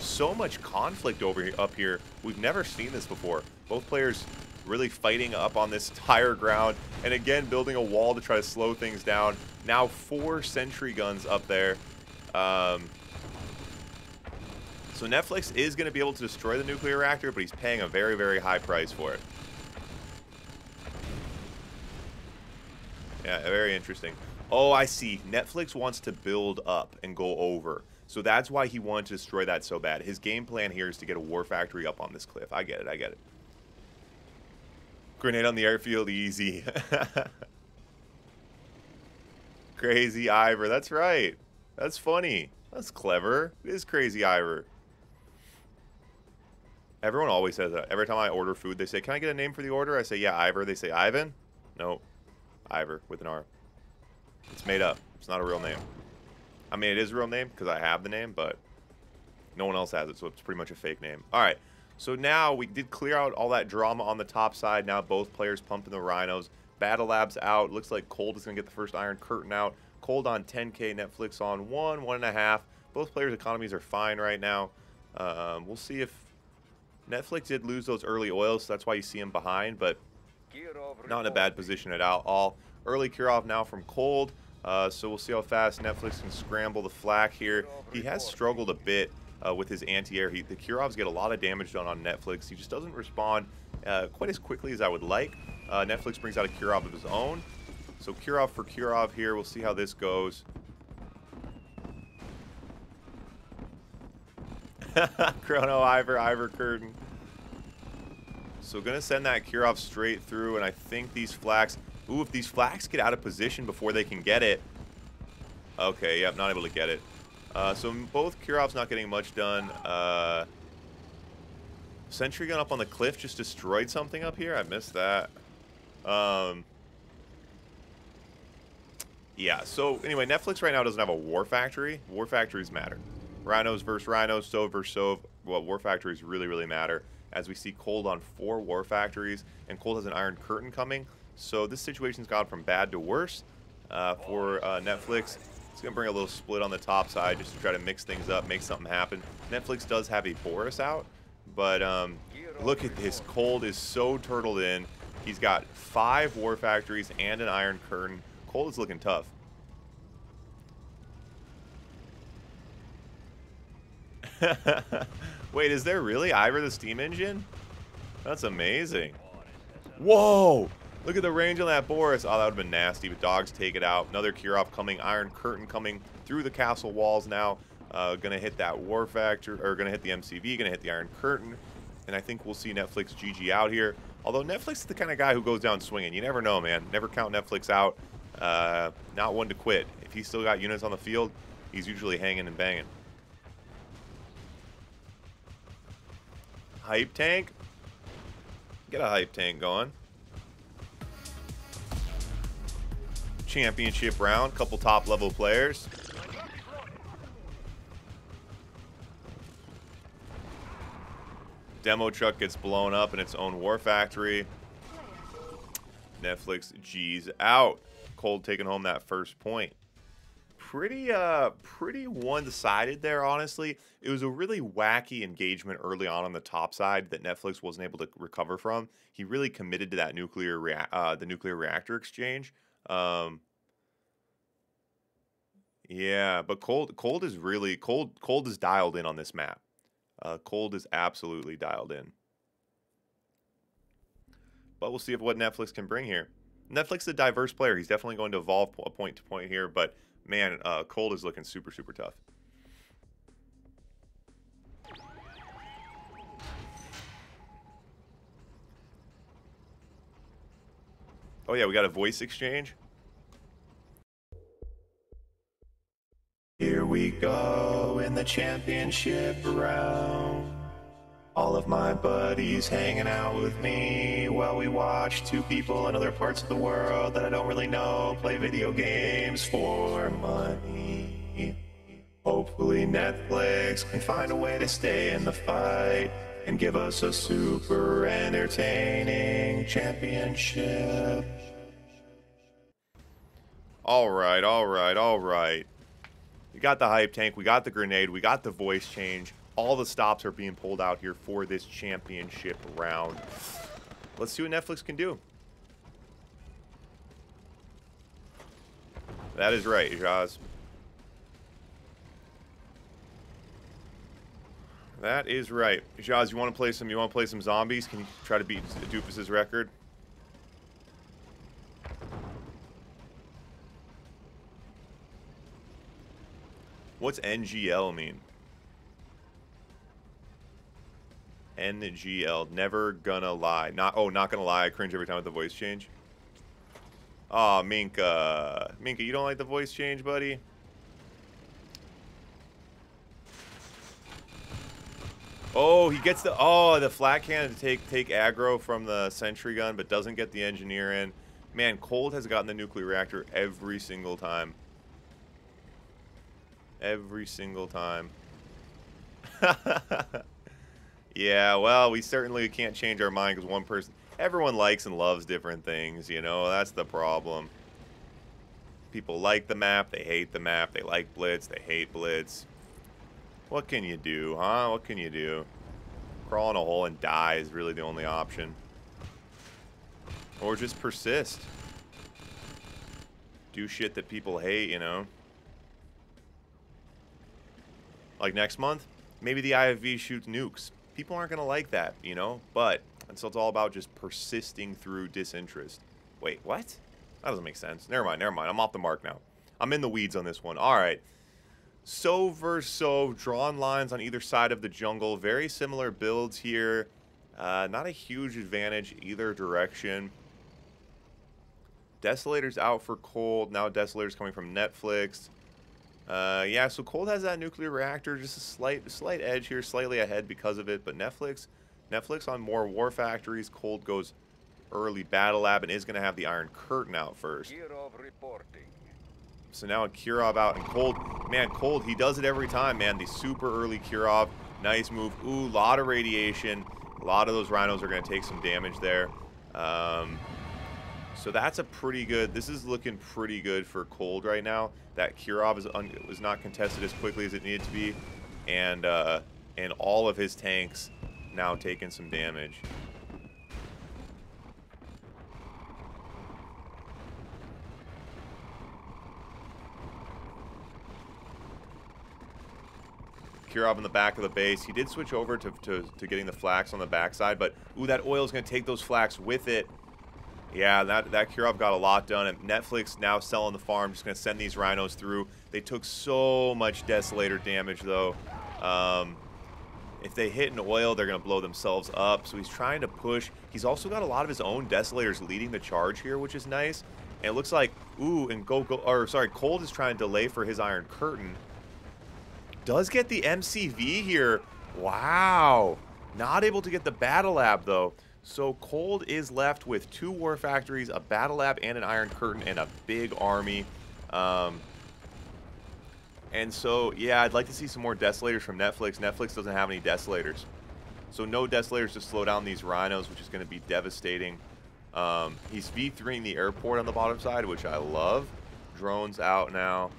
So much conflict up here. We've never seen this before. Both players really fighting up on this higher ground, and again building a wall to try to slow things down. Now 4 sentry guns up there. So Netflix is going to be able to destroy the nuclear reactor, but he's paying a very, very high price for it. Yeah, very interesting. Oh, I see. Netflix wants to build up and go over. So that's why he wanted to destroy that so bad. His game plan here is to get a war factory up on this cliff. I get it, I get it. Grenade on the airfield, easy. Crazy Ivor, that's right. That's funny. That's clever. It is Crazy Ivor. Everyone always says that. Every time I order food, they say, can I get a name for the order? I say, yeah, Ivor. They say, Ivan? No, Ivor with an R. It's made up. It's not a real name. I mean, it is a real name because I have the name, but no one else has it, so it's pretty much a fake name. All right, so now we did clear out all that drama on the top side. Now both players pumping the rhinos. Battle Lab's out. Looks like Cold is going to get the first Iron Curtain out. Cold on 10K, Netflix on 1.5. Both players' economies are fine right now. We'll see if Netflix did lose those early oils, so that's why you see him behind, but not in a bad position at all. Early cure-off now from Cold. So we'll see how fast Netflix can scramble the flak here. He has struggled a bit with his anti-air. The cure-offs get a lot of damage done on Netflix. He just doesn't respond quite as quickly as I would like. Netflix brings out a cure-off of his own. So cure-off for cure-off here. We'll see how this goes. Chrono, Ivor Curtain. So going to send that cure-off straight through, and I think these flaks... Ooh, if these flaks get out of position before they can get it... Okay, yep, not able to get it. So both cure-offs not getting much done. Sentry gun up on the cliff just destroyed something up here. I missed that. Yeah, so anyway, Netflix right now doesn't have a war factory. War factories matter. Rhinos versus Rhinos, Sov versus Sov. Well, war factories really, really matter. As we see Cold on 4 war factories, and Cold has an Iron Curtain coming. So this situation's gone from bad to worse for Netflix. It's going to bring a little split on the top side just to try to mix things up, make something happen. Netflix does have a Boris out, but look at this. Cold is so turtled in. He's got 5 war factories and an Iron Curtain. Cold is looking tough. Wait, is there really Ivor the steam engine? That's amazing. Whoa! Look at the range on that Boris. Oh, that would have been nasty, but dogs take it out. Another cure-off coming. Iron Curtain coming through the castle walls now. Gonna hit that war factor, or gonna hit the MCV, gonna hit the Iron Curtain. And I think we'll see Netflix GG out here. Although Netflix is the kind of guy who goes down swinging. You never know, man. Never count Netflix out. Not one to quit. If he's still got units on the field, he's usually hanging and banging. Hype tank? Get a hype tank going. Championship round, couple top level players. Demo truck gets blown up in its own war factory. Netflix G's out. Cold taking home that first point. Pretty one-sided there, honestly. It was a really wacky engagement early on the top side that Netflix wasn't able to recover from. He really committed to that the nuclear reactor exchange. Yeah, but Cold is dialed in on this map. Cold is absolutely dialed in. But we'll see what Netflix can bring here. Netflix is a diverse player. He's definitely going to evolve point to point here, but man, Cold is looking super, super tough. Oh yeah, we got a voice exchange. Here we go in the championship round. All of my buddies hanging out with me while we watch 2 people in other parts of the world that I don't really know play video games for money. Hopefully Netflix can find a way to stay in the fight and give us a super entertaining championship. All right. We got the hype tank, we got the grenade, we got the voice change. All the stops are being pulled out here for this championship round. Let's see what Netflix can do. That is right, Jaz. That is right. Jaz, you want to play some zombies? Can you try to beat Doofus's record? What's NGL mean? NGL, never gonna lie. Not gonna lie. I cringe every time with the voice change. Aw, Minka. Minka, you don't like the voice change, buddy? Oh, he gets the flat cannon to take aggro from the sentry gun, but doesn't get the engineer in. Man, Cold has gotten the nuclear reactor every single time. Every single time. Yeah, well, we certainly can't change our mind because one person... Everyone likes and loves different things, you know? That's the problem. People like the map, they hate the map. They like Blitz, they hate Blitz. What can you do, huh? What can you do? Crawl in a hole and die is really the only option. Or just persist. Do shit that people hate, you know? Like next month, maybe the IFV shoots nukes. People aren't going to like that, you know? But, and so it's all about just persisting through disinterest. Wait, what? That doesn't make sense. Never mind. I'm off the mark now. I'm in the weeds on this one. All right. So versus so, drawn lines on either side of the jungle. Very similar builds here. Not a huge advantage either direction. Desolator's out for Cold. Now Desolator's coming from Netflix. Yeah, so Cold has that nuclear reactor, just a slight edge here, slightly ahead because of it. But Netflix on more war factories. Cold goes early battle lab and is going to have the Iron Curtain out first. So now a Kirov out and Cold. Man, Cold, he does it every time, man. The super early Kirov. Nice move. Ooh, lot of radiation. A lot of those rhinos are going to take some damage there. So that's a pretty good... This is looking pretty good for Cold right now. That Kirov is not contested as quickly as it needed to be. And all of his tanks now taking some damage. Kirov in the back of the base. He did switch over to getting the flax on the backside, but ooh, that oil is going to take those flax with it. Yeah, that Kirov got a lot done. And Netflix now selling the farm, just going to send these rhinos through. They took so much Desolator damage, though. If they hit an oil, they're going to blow themselves up. So he's trying to push. He's also got a lot of his own Desolators leading the charge here, which is nice. And it looks like, ooh, and Cold is trying to delay for his Iron Curtain. Does get the MCV here. Wow. Not able to get the Battle Lab, though. So Cold is left with 2 war factories, a Battle Lab, and an Iron Curtain, and a big army. And so, yeah, I'd like to see some more Desolators from Netflix. Netflix doesn't have any Desolators. So no Desolators to slow down these rhinos, which is going to be devastating. He's V3ing the airport on the bottom side, which I love. Drones out now.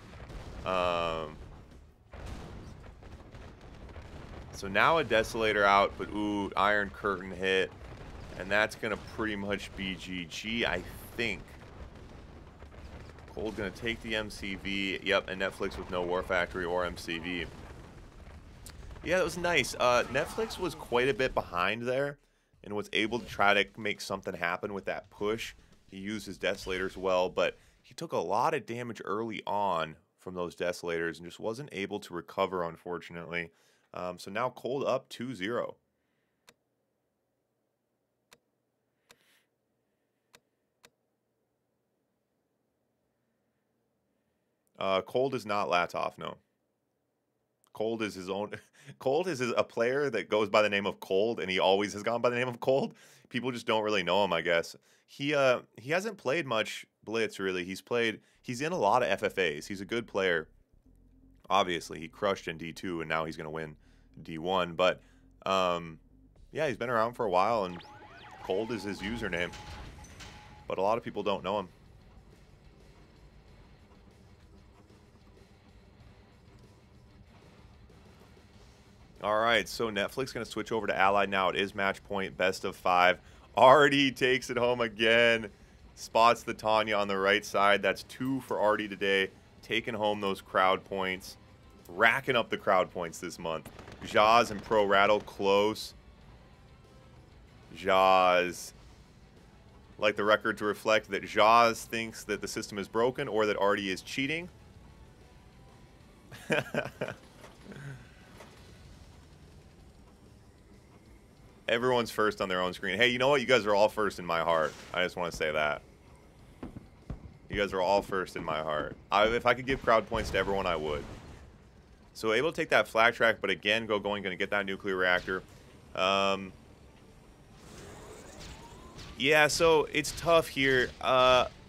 So now a Desolator out, but ooh, Iron Curtain hit. And that's going to pretty much be GG, I think. Cold going to take the MCV. Yep, and Netflix with no War Factory or MCV. Yeah, that was nice. Netflix was quite a bit behind there and was able to try to make something happen with that push. He used his Desolators well, but he took a lot of damage early on from those Desolators and just wasn't able to recover, unfortunately. So now Cold up 2-0. Cold is not Latov, no. Cold is his own. Cold is a player that goes by the name of Cold, and he always has gone by the name of Cold. People just don't really know him, I guess. He hasn't played much Blitz, really. He's in a lot of FFAs. He's a good player. Obviously, he crushed in D2, and now he's going to win D1. But, yeah, he's been around for a while, and Cold is his username. But a lot of people don't know him. All right, so Netflix going to switch over to Allied now. It is match point, best of 5. Artie takes it home again. Spots the Tanya on the right side. That's 2 for Artie today. Taking home those crowd points. Racking up the crowd points this month. Jaz and Pro Rattle close. Jaz. Like the record to reflect that Jaz thinks that the system is broken or that Artie is cheating. Everyone's first on their own screen. Hey, you know what? You guys are all first in my heart. I just want to say that. You guys are all first in my heart. If I could give crowd points to everyone, I would. So able to take that flag track, but again, going to get that nuclear reactor. Yeah, so it's tough here.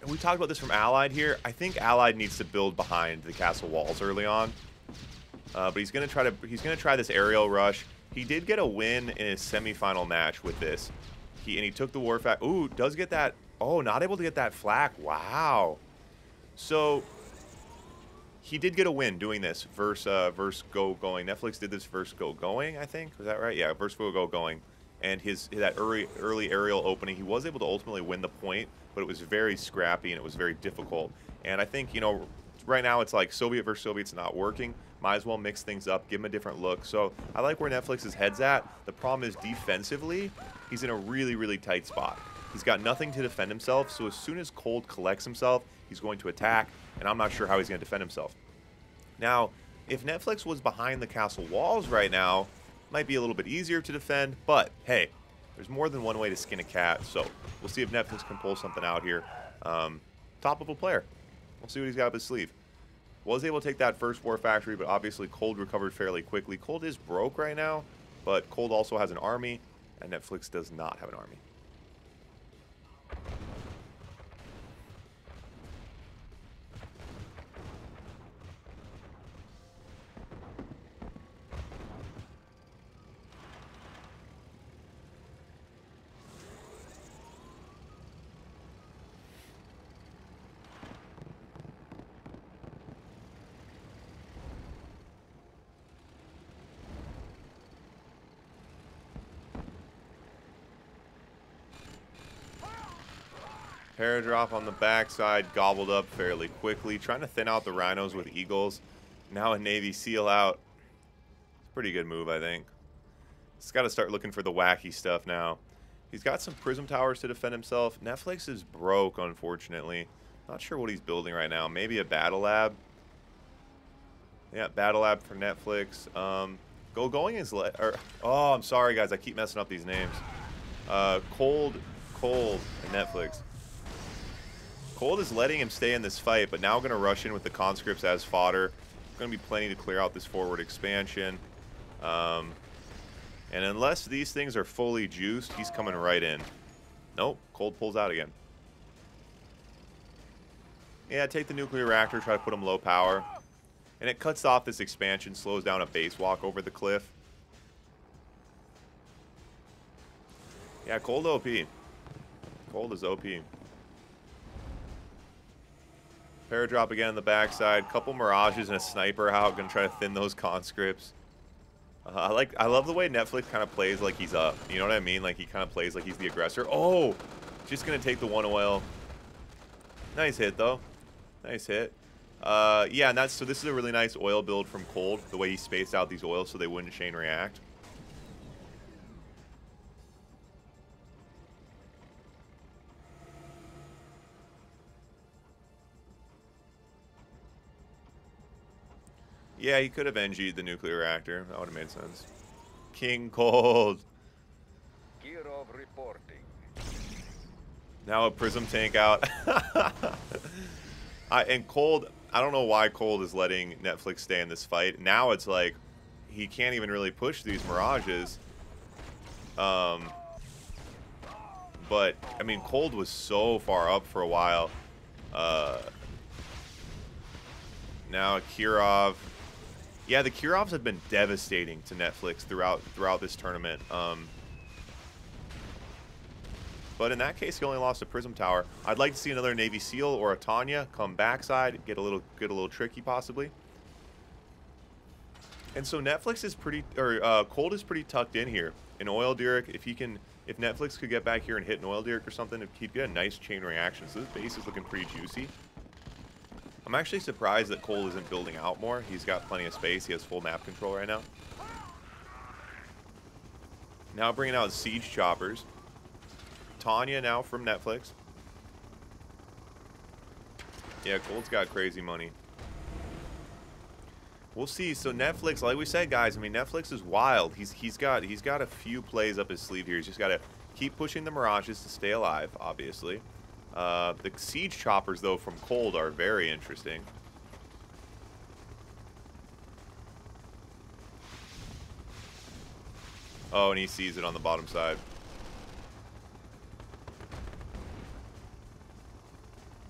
We talked about this from Allied here. I think Allied needs to build behind the castle walls early on. But he's gonna try this aerial rush. He did get a win in his semifinal match with this. He took the Warfact. Ooh, does get that. Oh, not able to get that flak. Wow. So he did get a win doing this versus Go Going. Netflix did this versus Go Going, I think. Was that right? Yeah, versus Go Going. And that early aerial opening, he was able to ultimately win the point, but it was very scrappy and it was very difficult. And I think, you know, right now it's like Soviet versus Soviet's not working. Might as well mix things up, give him a different look. So I like where Netflix's head's at. The problem is defensively, he's in a really, really tight spot. He's got nothing to defend himself, so as soon as Cold collects himself, he's going to attack, and I'm not sure how he's going to defend himself. Now, if Netflix was behind the castle walls right now, it might be a little bit easier to defend, but hey, there's more than one way to skin a cat, so we'll see if Netflix can pull something out here. Top level player. We'll see what he's got up his sleeve. Was able to take that first War Factory, but obviously Cold recovered fairly quickly. Cold is broke right now, but Cold also has an army, and Netflix does not have an army. Paradrop on the backside, gobbled up fairly quickly. Trying to thin out the Rhinos with Eagles. Now a Navy SEAL out. It's a pretty good move, I think. He's got to start looking for the wacky stuff now. He's got some Prism Towers to defend himself. Netflix is broke, unfortunately. Not sure what he's building right now. Maybe a Battle Lab. Yeah, Battle Lab for Netflix. Going is... oh, I'm sorry, guys. I keep messing up these names. Cold, and Netflix. Cold is letting him stay in this fight, but now going to rush in with the conscripts as fodder. Going to be plenty to clear out this forward expansion. And unless these things are fully juiced, he's coming right in. Nope, Cold pulls out again. Yeah, take the nuclear reactor, try to put him low power. And it cuts off this expansion, slows down a base walk over the cliff. Yeah, Cold OP. Cold is OP. Paradrop again on the backside. Couple Mirages and a Sniper out. Gonna try to thin those conscripts. I love the way Netflix kind of plays like he's up. You know what I mean? Like he kind of plays like he's the aggressor. Oh! Just gonna take the 1 oil. Nice hit though. Nice hit. Yeah, and so this is a really nice oil build from Cold. The way he spaced out these oils so they wouldn't chain react. Yeah, he could have NG'd the nuclear reactor. That would have made sense. King Cold. Kirov reporting. Now a Prism tank out. And Cold, I don't know why Cold is letting Netflix stay in this fight. Now it's like he can't even really push these Mirages. But, I mean, Cold was so far up for a while. Now Kirov. Yeah, the Kurovs have been devastating to Netflix throughout this tournament. But in that case, he only lost a Prism Tower. I'd like to see another Navy SEAL or a Tanya come backside, get a little tricky possibly. And so Netflix is pretty, or Cold is pretty tucked in here. In Oil Derrick, if Netflix could get back here and hit an Oil Derrick or something, he'd get a nice chain reaction. So this base is looking pretty juicy. I'm actually surprised that Cole isn't building out more. He's got plenty of space. He has full map control right now. Now bringing out Siege Choppers. Tanya now from Netflix. Yeah, Cold's got crazy money. We'll see. So Netflix, like we said, guys, I mean, Netflix is wild. He's got a few plays up his sleeve here. He's just got to keep pushing the Mirages to stay alive, obviously. The Siege Choppers, though, from Cold are very interesting. Oh, and he sees it on the bottom side.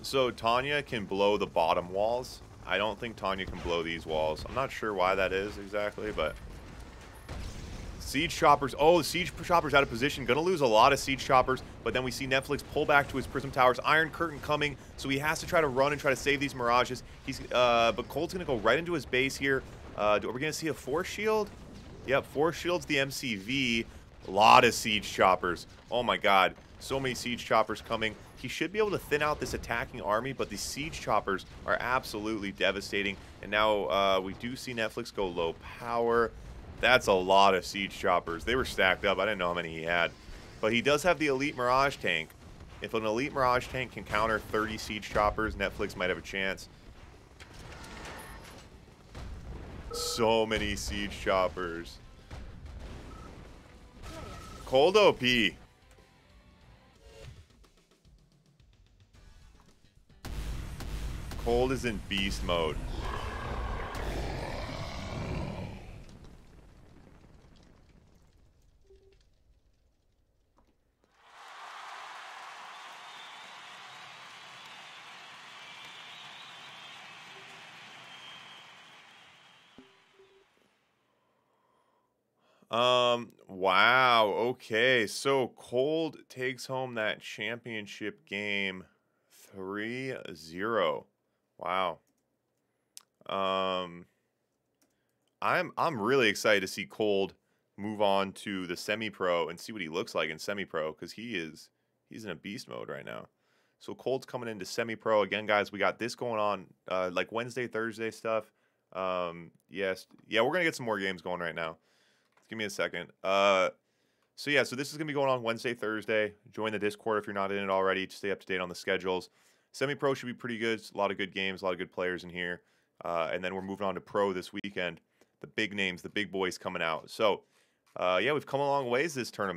So Tanya can blow the bottom walls. I don't think Tanya can blow these walls. I'm not sure why that is exactly, but... Siege Choppers. Oh, the Siege Choppers out of position. Gonna lose a lot of Siege Choppers, but then we see Netflix pull back to his Prism Towers. Iron Curtain coming, so he has to try to run and try to save these Mirages. But Cold's gonna go right into his base here. Are we gonna see a Force Shield? Yep, Force Shield's the MCV. A lot of Siege Choppers. Oh my god. So many Siege Choppers coming. He should be able to thin out this attacking army, but the Siege Choppers are absolutely devastating. And now we do see Netflix go low power. That's a lot of Siege Choppers. They were stacked up. I didn't know how many he had. But he does have the Elite Mirage Tank. If an Elite Mirage Tank can counter 30 Siege Choppers, Netflix might have a chance. So many Siege Choppers. Cold OP. Cold is in beast mode. Wow. Okay. So Cold takes home that championship game 3-0. Wow. I'm really excited to see Cold move on to the semi-pro and see what he looks like in semi-pro, because he's in a beast mode right now. So Cold's coming into semi-pro again, guys. We got this going on like Wednesday, Thursday stuff. Yes, yeah, we're gonna get some more games going right now. Give me a second. So yeah, so this is gonna be going on Wednesday, Thursday. Join the Discord if you're not in it already to stay up to date on the schedules. Semi-pro should be pretty good. A lot of good games, a lot of good players in here. And then we're moving on to pro this weekend. The big names, the big boys coming out. So, yeah, we've come a long ways this tournament.